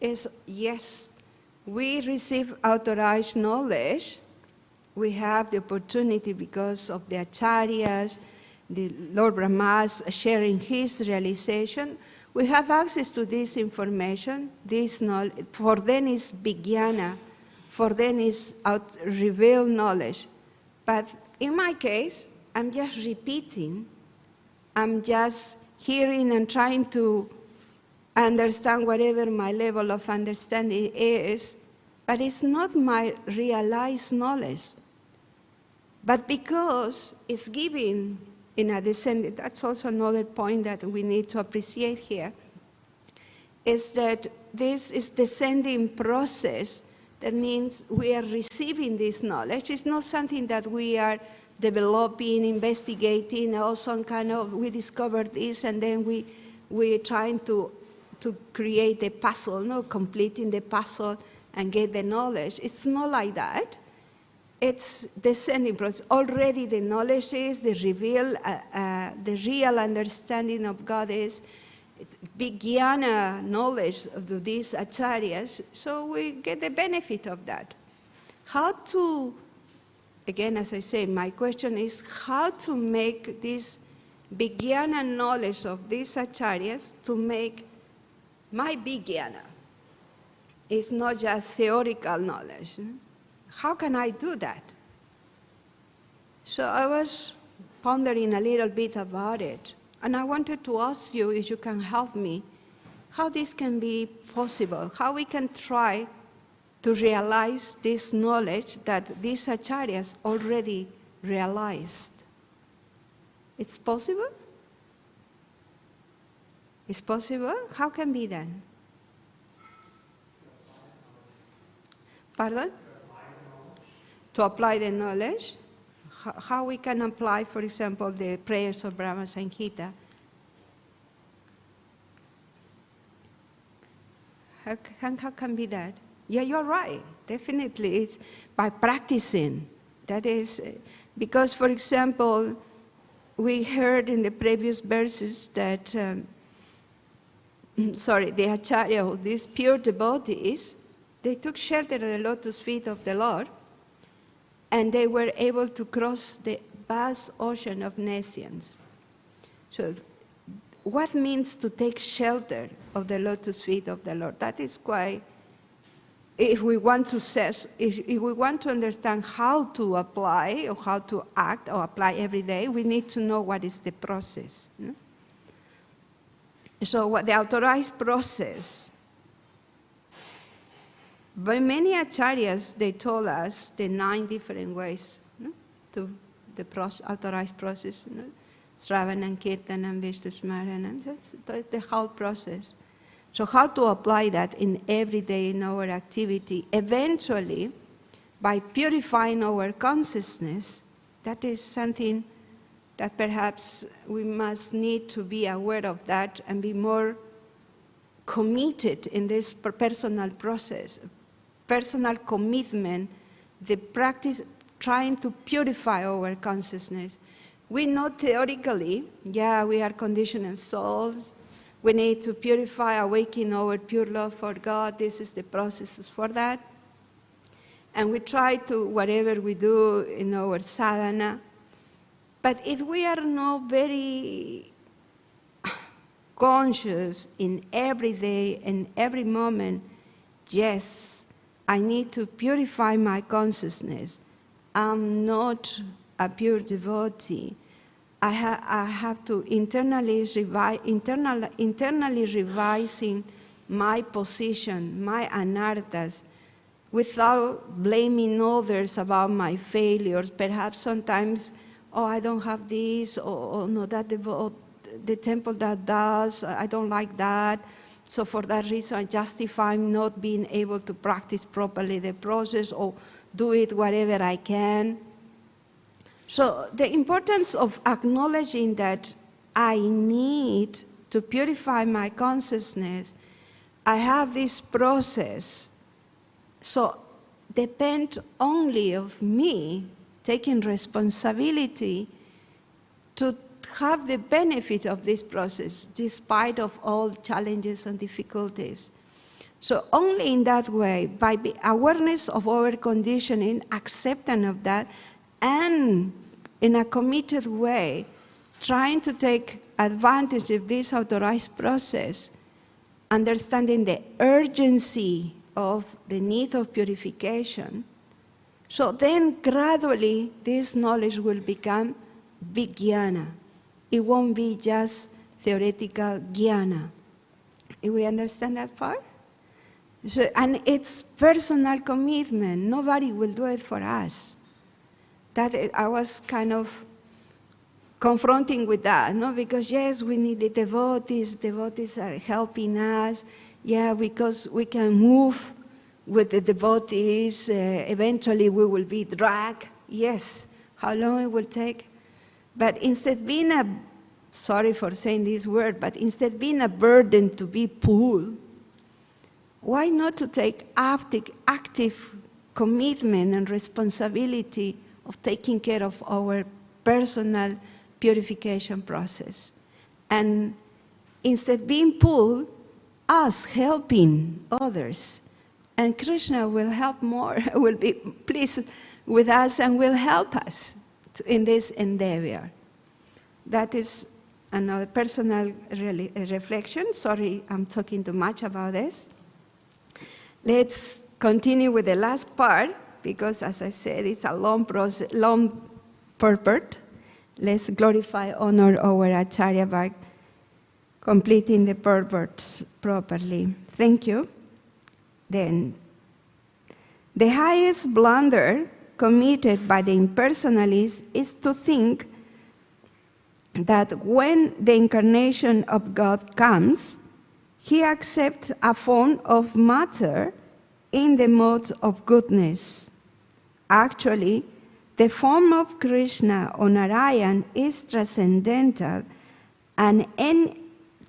is yes, we receive authorized knowledge. We have the opportunity because of the acharyas, the Lord Brahma's sharing his realization. We have access to this information, this knowledge. For them is vijnana, for them is revealed knowledge. But in my case, I'm just repeating. I'm just hearing and trying to understand whatever my level of understanding is, but it's not my realized knowledge. But because it's given in a descending, that's also another point that we need to appreciate here, is that this is descending process. That means we are receiving this knowledge. It's not something that we are developing, investigating, or some kind of, we discovered this and then we're trying to create a puzzle, no, completing the puzzle and get the knowledge. It's not like that. It's descending process. Already the knowledge is, the real understanding of God is, vijnana knowledge of these acharyas, so we get the benefit of that. How to, again, as I say, my question is how to make this vijnana knowledge of these acharyas to make my vijnana. It's not just theoretical knowledge. How can I do that? So I was pondering a little bit about it, and I wanted to ask you if you can help me, how this can be possible, how we can try to realize this knowledge that these acharyas already realized. It's possible? It's possible? How can be done? Pardon? To apply the knowledge. How we can apply, for example, the prayers of Brahma Samhita. How can be that? Yeah, you're right. Definitely, it's by practicing. That is, because, for example, we heard in the previous verses that, the Acharya, these pure devotees, they took shelter at the lotus feet of the Lord, and they were able to cross the vast ocean of nations. So, what means to take shelter of the lotus feet of the Lord? That is quite, if we want to understand how to apply or how to act or apply every day, we need to know what is the process. No? So what the authorized process, by many acharyas, they told us the 9 different ways, no, to the authorized process. No? Sravanam, Kirtanam, Vishnu Smaranam, the whole process. So how to apply that in every day in our activity, eventually, by purifying our consciousness, that is something that perhaps we must need to be aware of that and be more committed in this personal process, personal commitment, the practice trying to purify our consciousness. We know theoretically, yeah, we are conditioned souls. We need to purify, awaken our pure love for God. This is the process for that. And we try to, whatever we do in our sadhana. But if we are not very conscious in every day, in every moment, yes, I need to purify my consciousness. I'm not a pure devotee. I have to internally revising my position, my anarthas, without blaming others about my failures. Perhaps sometimes, oh, I don't have this, or no, that the temple that does, I don't like that. So for that reason, I justify not being able to practice properly the process or do it whatever I can. So the importance of acknowledging that I need to purify my consciousness, I have this process, so depend only of me taking responsibility to have the benefit of this process, despite of all challenges and difficulties. So only in that way, by the awareness of our conditioning, acceptance of that, and in a committed way, trying to take advantage of this authorized process, understanding the urgency of the need of purification, so then gradually this knowledge will become vijnana. It won't be just theoretical jnana. Do we understand that part? So, and it's personal commitment. Nobody will do it for us. That I was kind of confronting with that, no? Because yes, we need the devotees. Devotees are helping us. Yeah, because we can move with the devotees. Eventually, we will be dragged. Yes, how long it will take? But instead being sorry for saying this word, but instead being a burden to be pulled, why not to take active commitment and responsibility of taking care of our personal purification process? And instead being pulled, us helping others. And Krishna will help more, will be pleased with us and will help us in this endeavor. That is another personal reflection. Sorry, I'm talking too much about this. let's continue with the last part, because as I said, it's a long process, long purport. Let's glorify, honor our Acharya by completing the purports properly. Thank you. Then, the highest blunder committed by the impersonalist is to think that when the incarnation of God comes, he accepts a form of matter in the mode of goodness. Actually, the form of Krishna or Narayan is transcendental and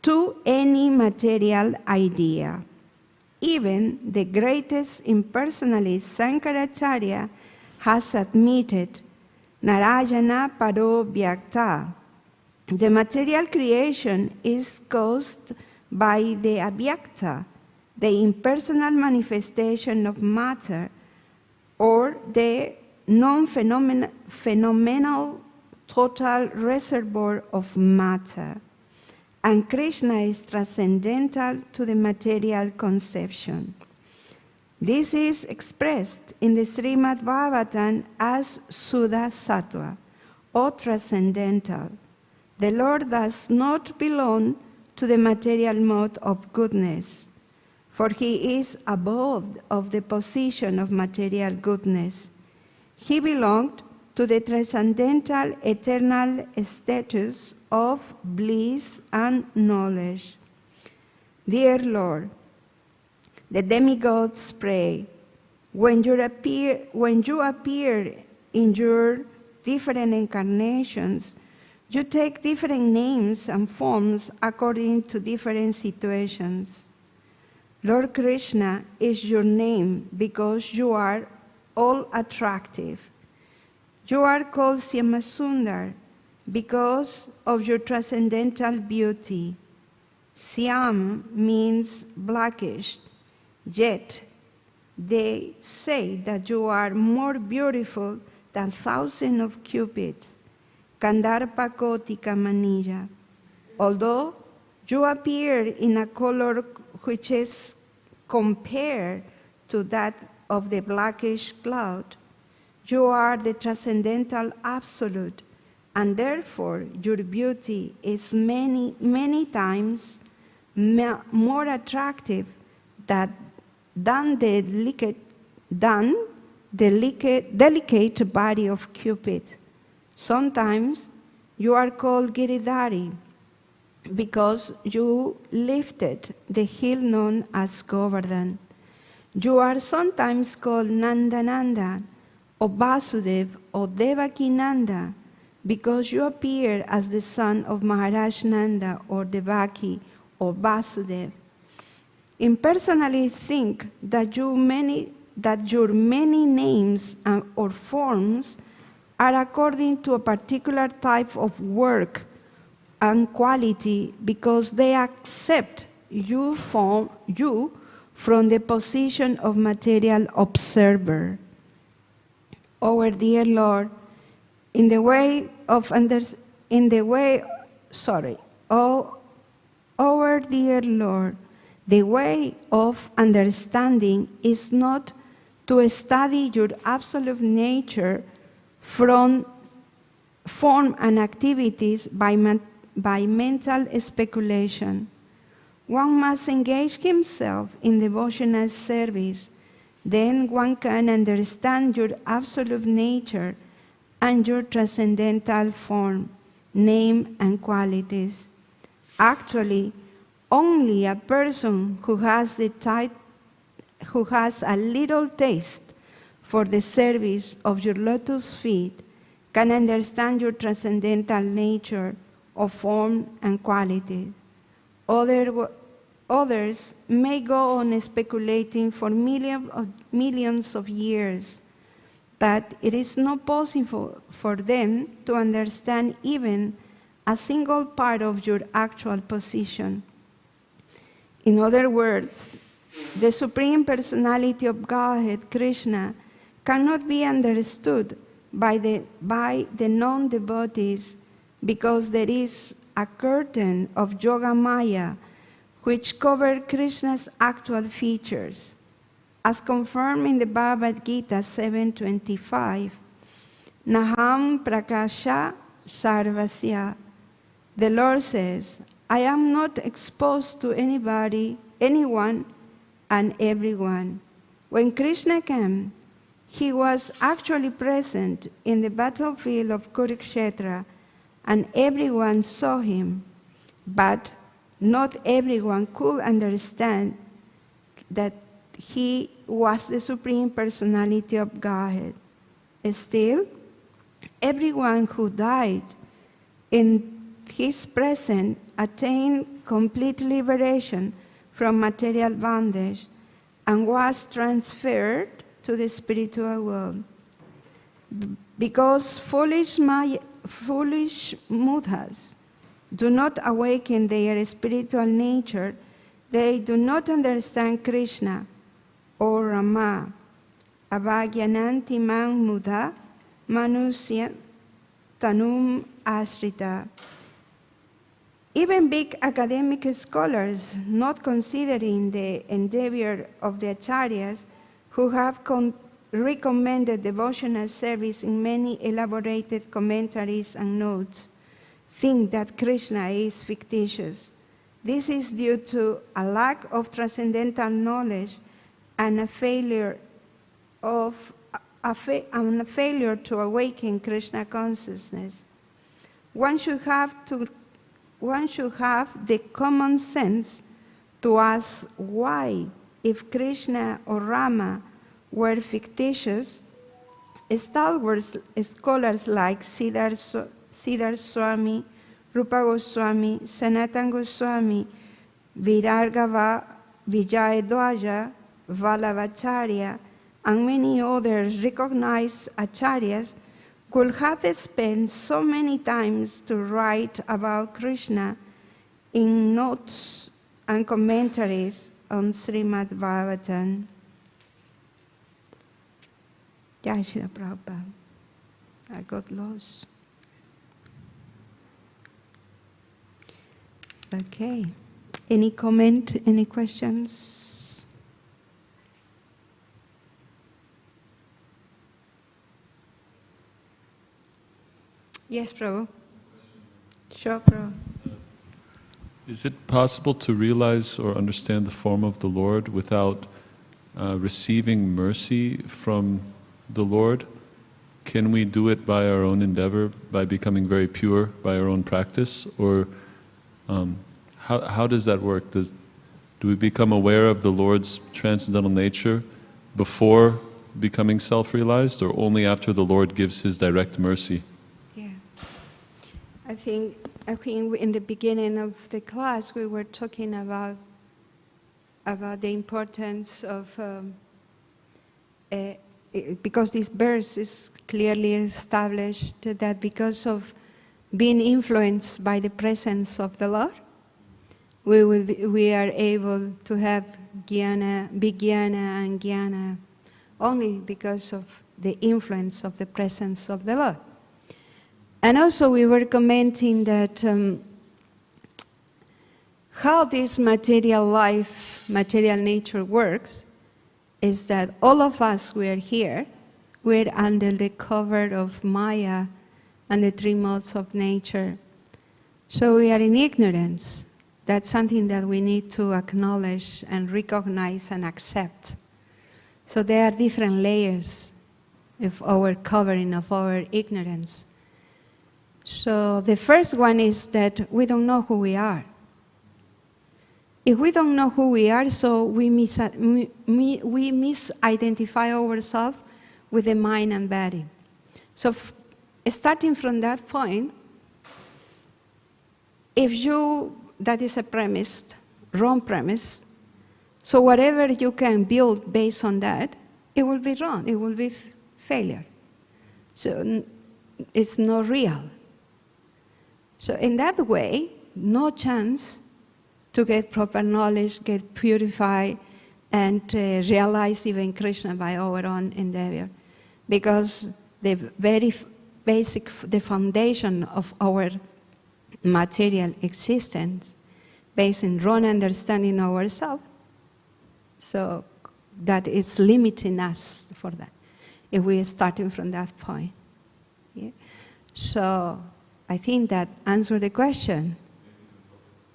to any material idea. Even the greatest impersonalist, Shankaracharya, has admitted Narayana Paro Vyakta. The material creation is caused by the Avyakta, the impersonal manifestation of matter, or the non-phenomenal total reservoir of matter. And Krishna is transcendental to the material conception. This is expressed in the Śrīmad Bhāgavatam as Suddha Sattva, or transcendental. The Lord does not belong to the material mode of goodness, for he is above of the position of material goodness. He belonged to the transcendental eternal status of bliss and knowledge. Dear Lord, the demigods pray, when you appear in your different incarnations, you take different names and forms according to different situations. Lord Krishna is your name because you are all attractive. You are called Syamasundar because of your transcendental beauty. Syam means blackish, yet they say that you are more beautiful than thousands of cupids. Kandarpa Kotika Manija. Although you appear in a color which is compared to that of the blackish cloud, you are the transcendental absolute, and therefore your beauty is many, many times more attractive than the delicate body of Cupid. Sometimes you are called Giridhari because you lifted the hill known as Govardhan. You are sometimes called Nandananda, or Vasudev, or Devaki Nanda, because you appear as the son of Maharaj Nanda, or Devaki, or Vasudev. Impersonalists think that your many names or forms are according to a particular type of work and quality because they accept you from the position of material observer. Our dear Lord, our dear Lord, the way of understanding is not to study your absolute nature from form and activities by mental speculation. One must engage himself in devotional service. Then one can understand your absolute nature and your transcendental form, name, and qualities. Actually, only a person who has a little taste for the service of your lotus feet can understand your transcendental nature of form and quality. Others may go on speculating for millions of years, but it is not possible for them to understand even a single part of your actual position. In other words, the Supreme Personality of Godhead, Krishna, cannot be understood by the non-devotees because there is a curtain of Yoga Maya which covers Krishna's actual features. As confirmed in the Bhagavad Gita 7.25, Naham prakasha sarvasya. The Lord says, I am not exposed to anybody, anyone, and everyone. When Krishna came, he was actually present in the battlefield of Kurukshetra, and everyone saw him, but not everyone could understand that he was the Supreme Personality of Godhead. Still, everyone who died in his presence attained complete liberation from material bondage and was transferred to the spiritual world. Because foolish mudhas do not awaken their spiritual nature, they do not understand Krishna or Rama. Avagyananti man mudha manusya tanum asrita. Even big academic scholars, not considering the endeavor of the Acharyas, who have recommended devotional service in many elaborated commentaries and notes, think that Krishna is fictitious. This is due to a lack of transcendental knowledge and a failure to awaken Krishna consciousness. One should have the common sense to ask why, if Krishna or Rama were fictitious, stalwart scholars like Siddhar Swami, Rupa Goswami, Sanatana Goswami, Virargava, Vijayadwaja, Vallabhacharya, and many others recognized acharyas could have spent so many times to write about Krishna in notes and commentaries on Śrīmad Bhāgavatam. Jai Shri Prabhupada. I got lost. Okay. Any comment, any questions? Yes, Prabhu. Sure, Prabhu. Is it possible to realize or understand the form of the Lord without receiving mercy from the Lord? Can we do it by our own endeavor, by becoming very pure by our own practice? Or how does that work? Do we become aware of the Lord's transcendental nature before becoming self-realized, or only after the Lord gives His direct mercy? Yeah. I think in the beginning of the class we were talking about the importance of because this verse is clearly established that because of being influenced by the presence of the Lord, we are able to have jnana, vijnana and jnana only because of the influence of the presence of the Lord. And also we were commenting that how this material life, material nature works is that all of us, we are here, we're under the cover of Maya and the three modes of nature. So we are in ignorance. That's something that we need to acknowledge and recognize and accept. So there are different layers of our covering, of our ignorance. So the first one is that we don't know who we are. If we don't know who we are, so we misidentify ourselves with the mind and body. So starting from that point, that is a premise, wrong premise, so whatever you can build based on that, it will be wrong, it will be failure. So it's not real. So in that way, no chance to get proper knowledge, get purified, and realize even Krishna by our own endeavor. Because the very basic, the foundation of our material existence, based on wrong understanding of ourselves, so that is limiting us for that, if we are starting from that point. Yeah? So I think that answered the question.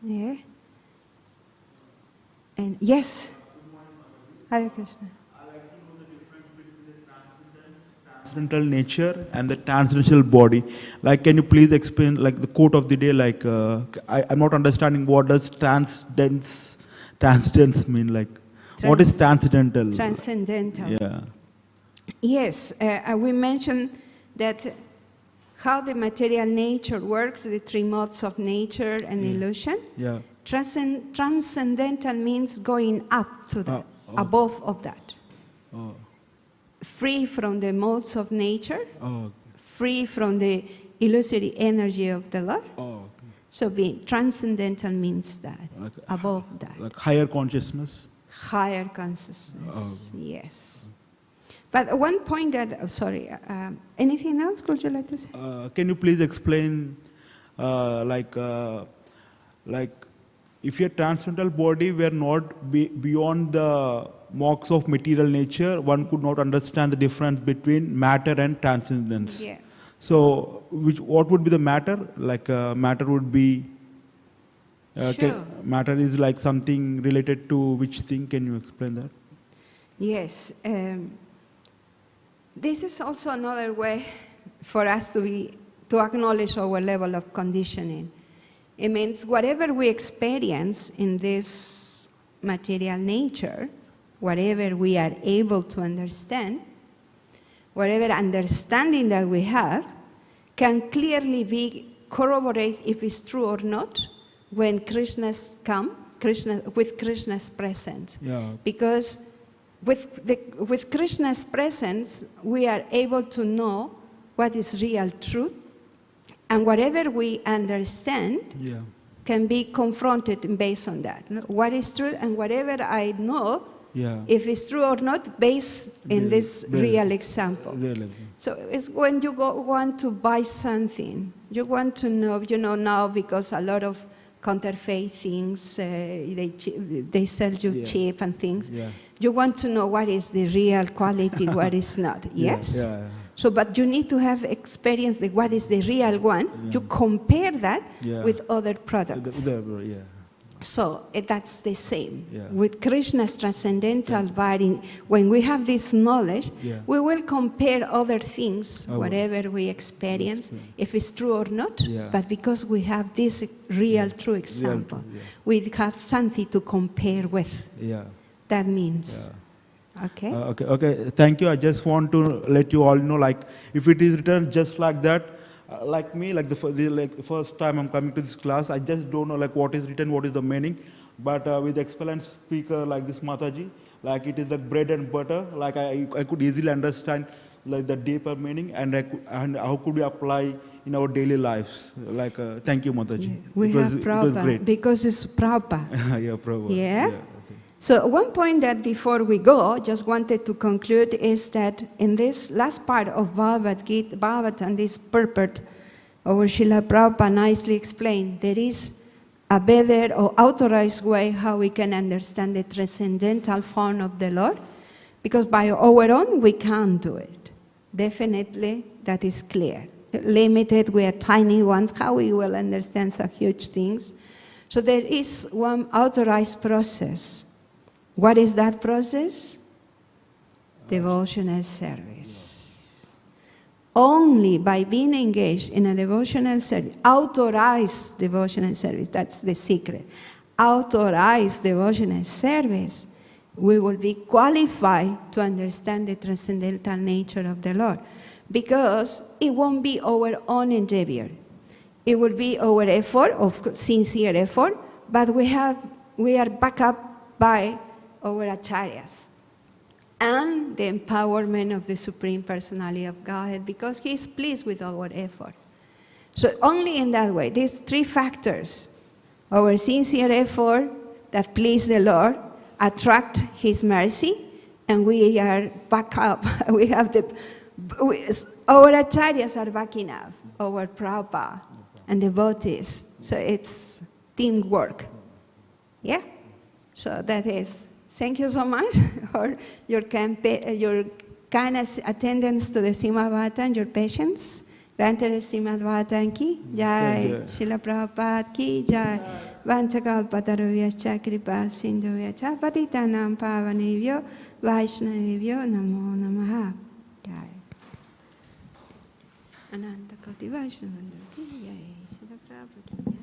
Yeah? And yes? Hare Krishna. I like to know the difference between the transcendental nature and the transcendental body. Like, can you please explain, like, the quote of the day? Like, I'm not understanding what does transcendence mean. Like, what is transcendental? Transcendental. Yeah. Yes, we mentioned that how the material nature works, the three modes of nature and illusion. Yeah. Transcendental means going up to that, above of that. Oh. Free from the modes of nature, Oh. free from the illusory energy of the Lord. Oh. Okay. So being transcendental means that, Like, above that. like higher consciousness. Higher consciousness, yes. But one point that, sorry, anything else could you like to say? Can you please explain, like if your transcendental body were not beyond the marks of material nature, one could not understand the difference between matter and transcendence. Yeah. So, what would be the matter? Like matter would be. Sure. Matter is like something related to which thing? Can you explain that? Yes. This is also another way for us to acknowledge our level of conditioning. It means whatever we experience in this material nature, whatever we are able to understand, whatever understanding that we have, can clearly be corroborated if it's true or not when Krishna's come, with Krishna's presence. Yeah. Because with Krishna's presence, we are able to know what is real truth, and whatever we understand can be confronted based on that. What is truth, and whatever I know, if it's true or not, based in this real example. So it's when you want to buy something, you want to know, now because a lot of counterfeit things, they sell you cheap and things. You want to know what is the real quality, what is not. Yes? So, but you need to have experience with what is the real one. You compare that with other products. So that's the same. With Krishna's transcendental body, when we have this knowledge, we will compare other things, whatever we experience, if it's true or not. But because we have this real, true example, we have something to compare with. That means. Okay? Okay. Thank you. I just want to let you all know, like, if it is written just like that, like me, like the first time I'm coming to this class, I just don't know like what is written, what is the meaning. But with excellent speaker like this Mataji, like it is like bread and butter. Like I could easily understand like the deeper meaning, and how could we apply in our daily lives. Like thank you, Mataji. We have Prabhupada, it was great. because it's Prabhupada. Yeah, Prabhupada. Yeah. Okay. So one point that before we go, just wanted to conclude is that in this last part of Bhagavatam, this purport, our Srila Prabhupada nicely explained, there is a better or authorized way how we can understand the transcendental form of the Lord, because by our own we can't do it. Definitely, that is clear. Limited, we are tiny ones, how we will understand such huge things? So there is one authorized process. What is that process? Devotional service. Only by being engaged in a devotional service, authorized devotional service, that's the secret. Authorized devotional service, we will be qualified to understand the transcendental nature of the Lord. Because it won't be our own endeavor. It will be our effort, of sincere effort, but we are backed up by our acharyas and the empowerment of the Supreme Personality of Godhead, because He is pleased with our effort. So only in that way, these three factors, our sincere effort that please the Lord, attract His mercy, and we are back up. We have our acharyas are backing up, our Prabhupada and devotees. So it's teamwork. Yeah? So that is Thank you so much for your kind attendance to the Śrīmad Bhāgavatam, your patience. Granted Śrīmad Bhāgavatam ki jai, Srila Prabhupada ki jai, Vanchakalpatarubhyascha kripa sindhuvyacha patitanam pavanebhyo vaishnavebhyo namo namaha. Jai. Ananta Koti Vaishnavandam ki jai, Srila Prabhupada ki jai.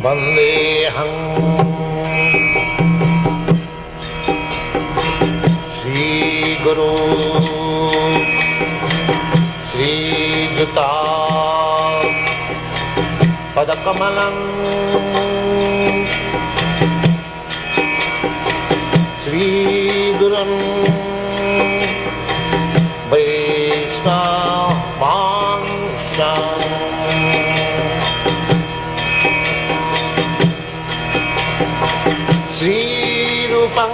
Vandeham Shri Guru Shri Juta Padakamalam Shri Gurun Vaishnavansam Shri Rupam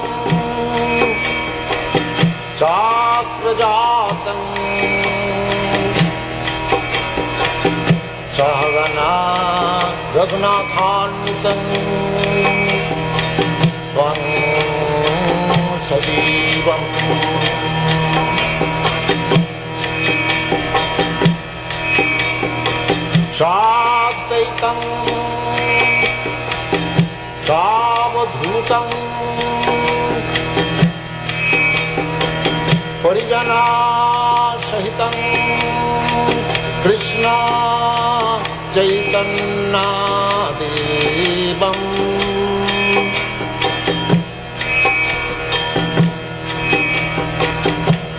Chakrajatam Sahagana Raghunathanvitam Tvam Sajivam Shadvaitam Savadhutam Parijana Sahitam Krishna Chaitanya Devam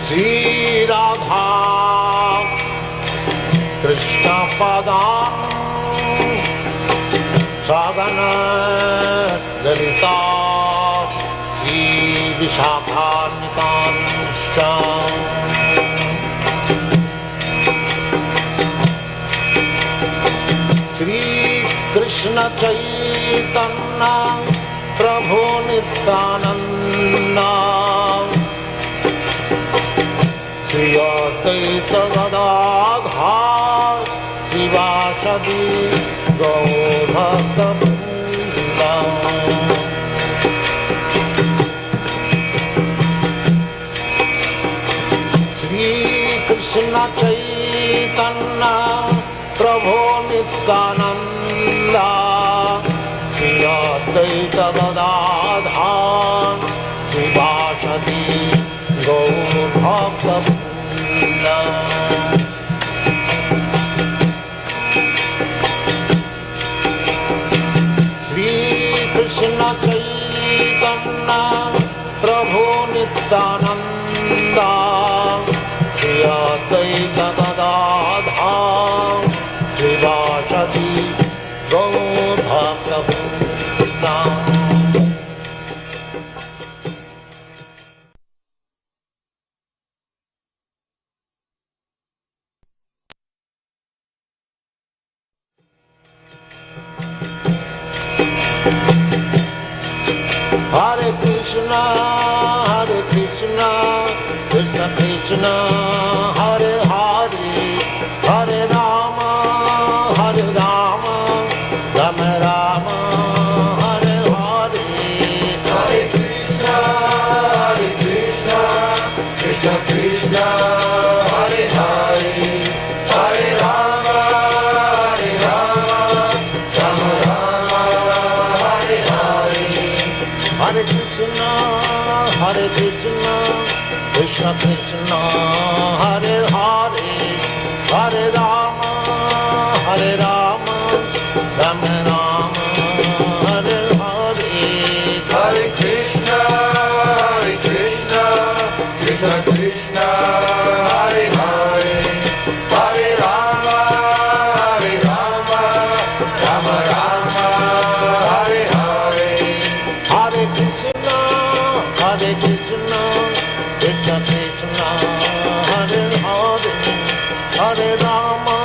Shri Radha Krishna Padam Sagana Lalita Shri Vishakhanitanstam Shri Krishna Chaitanya Prabhu Nityananda Shri Advaita Gadadhar Shivasadi Gaur Bhakta Vrinda Shri Krishna Chaitanya Prabhu Nityananda Shri Advaita Gadadhar Shivasadi Gaur Bhakta Vrinda Krishna Chaitanya Prabhu Nityananda Shri Advaita Gadadhar Shivasadi Gaur Bhakta Vrinda Hare Krishna, Krishna Krishna, Hare Hare, Hare Rama, Rama Rama, Hare Hare. Hare Krishna, Krishna Krishna, Hare Hare, Hare Rama, Rama Rama, Hare Hare. Hare Krishna, Krishna Krishna, Hare Hare, Hare Rama, Rama Rama, Hare Hare. Hare Krishna, Krishna Krishna, Hare Hare, Hare Rama, Rama Rama, Hare Hare. Hare Krishna, Krishna Krishna, Hare Hare, Hare Rama,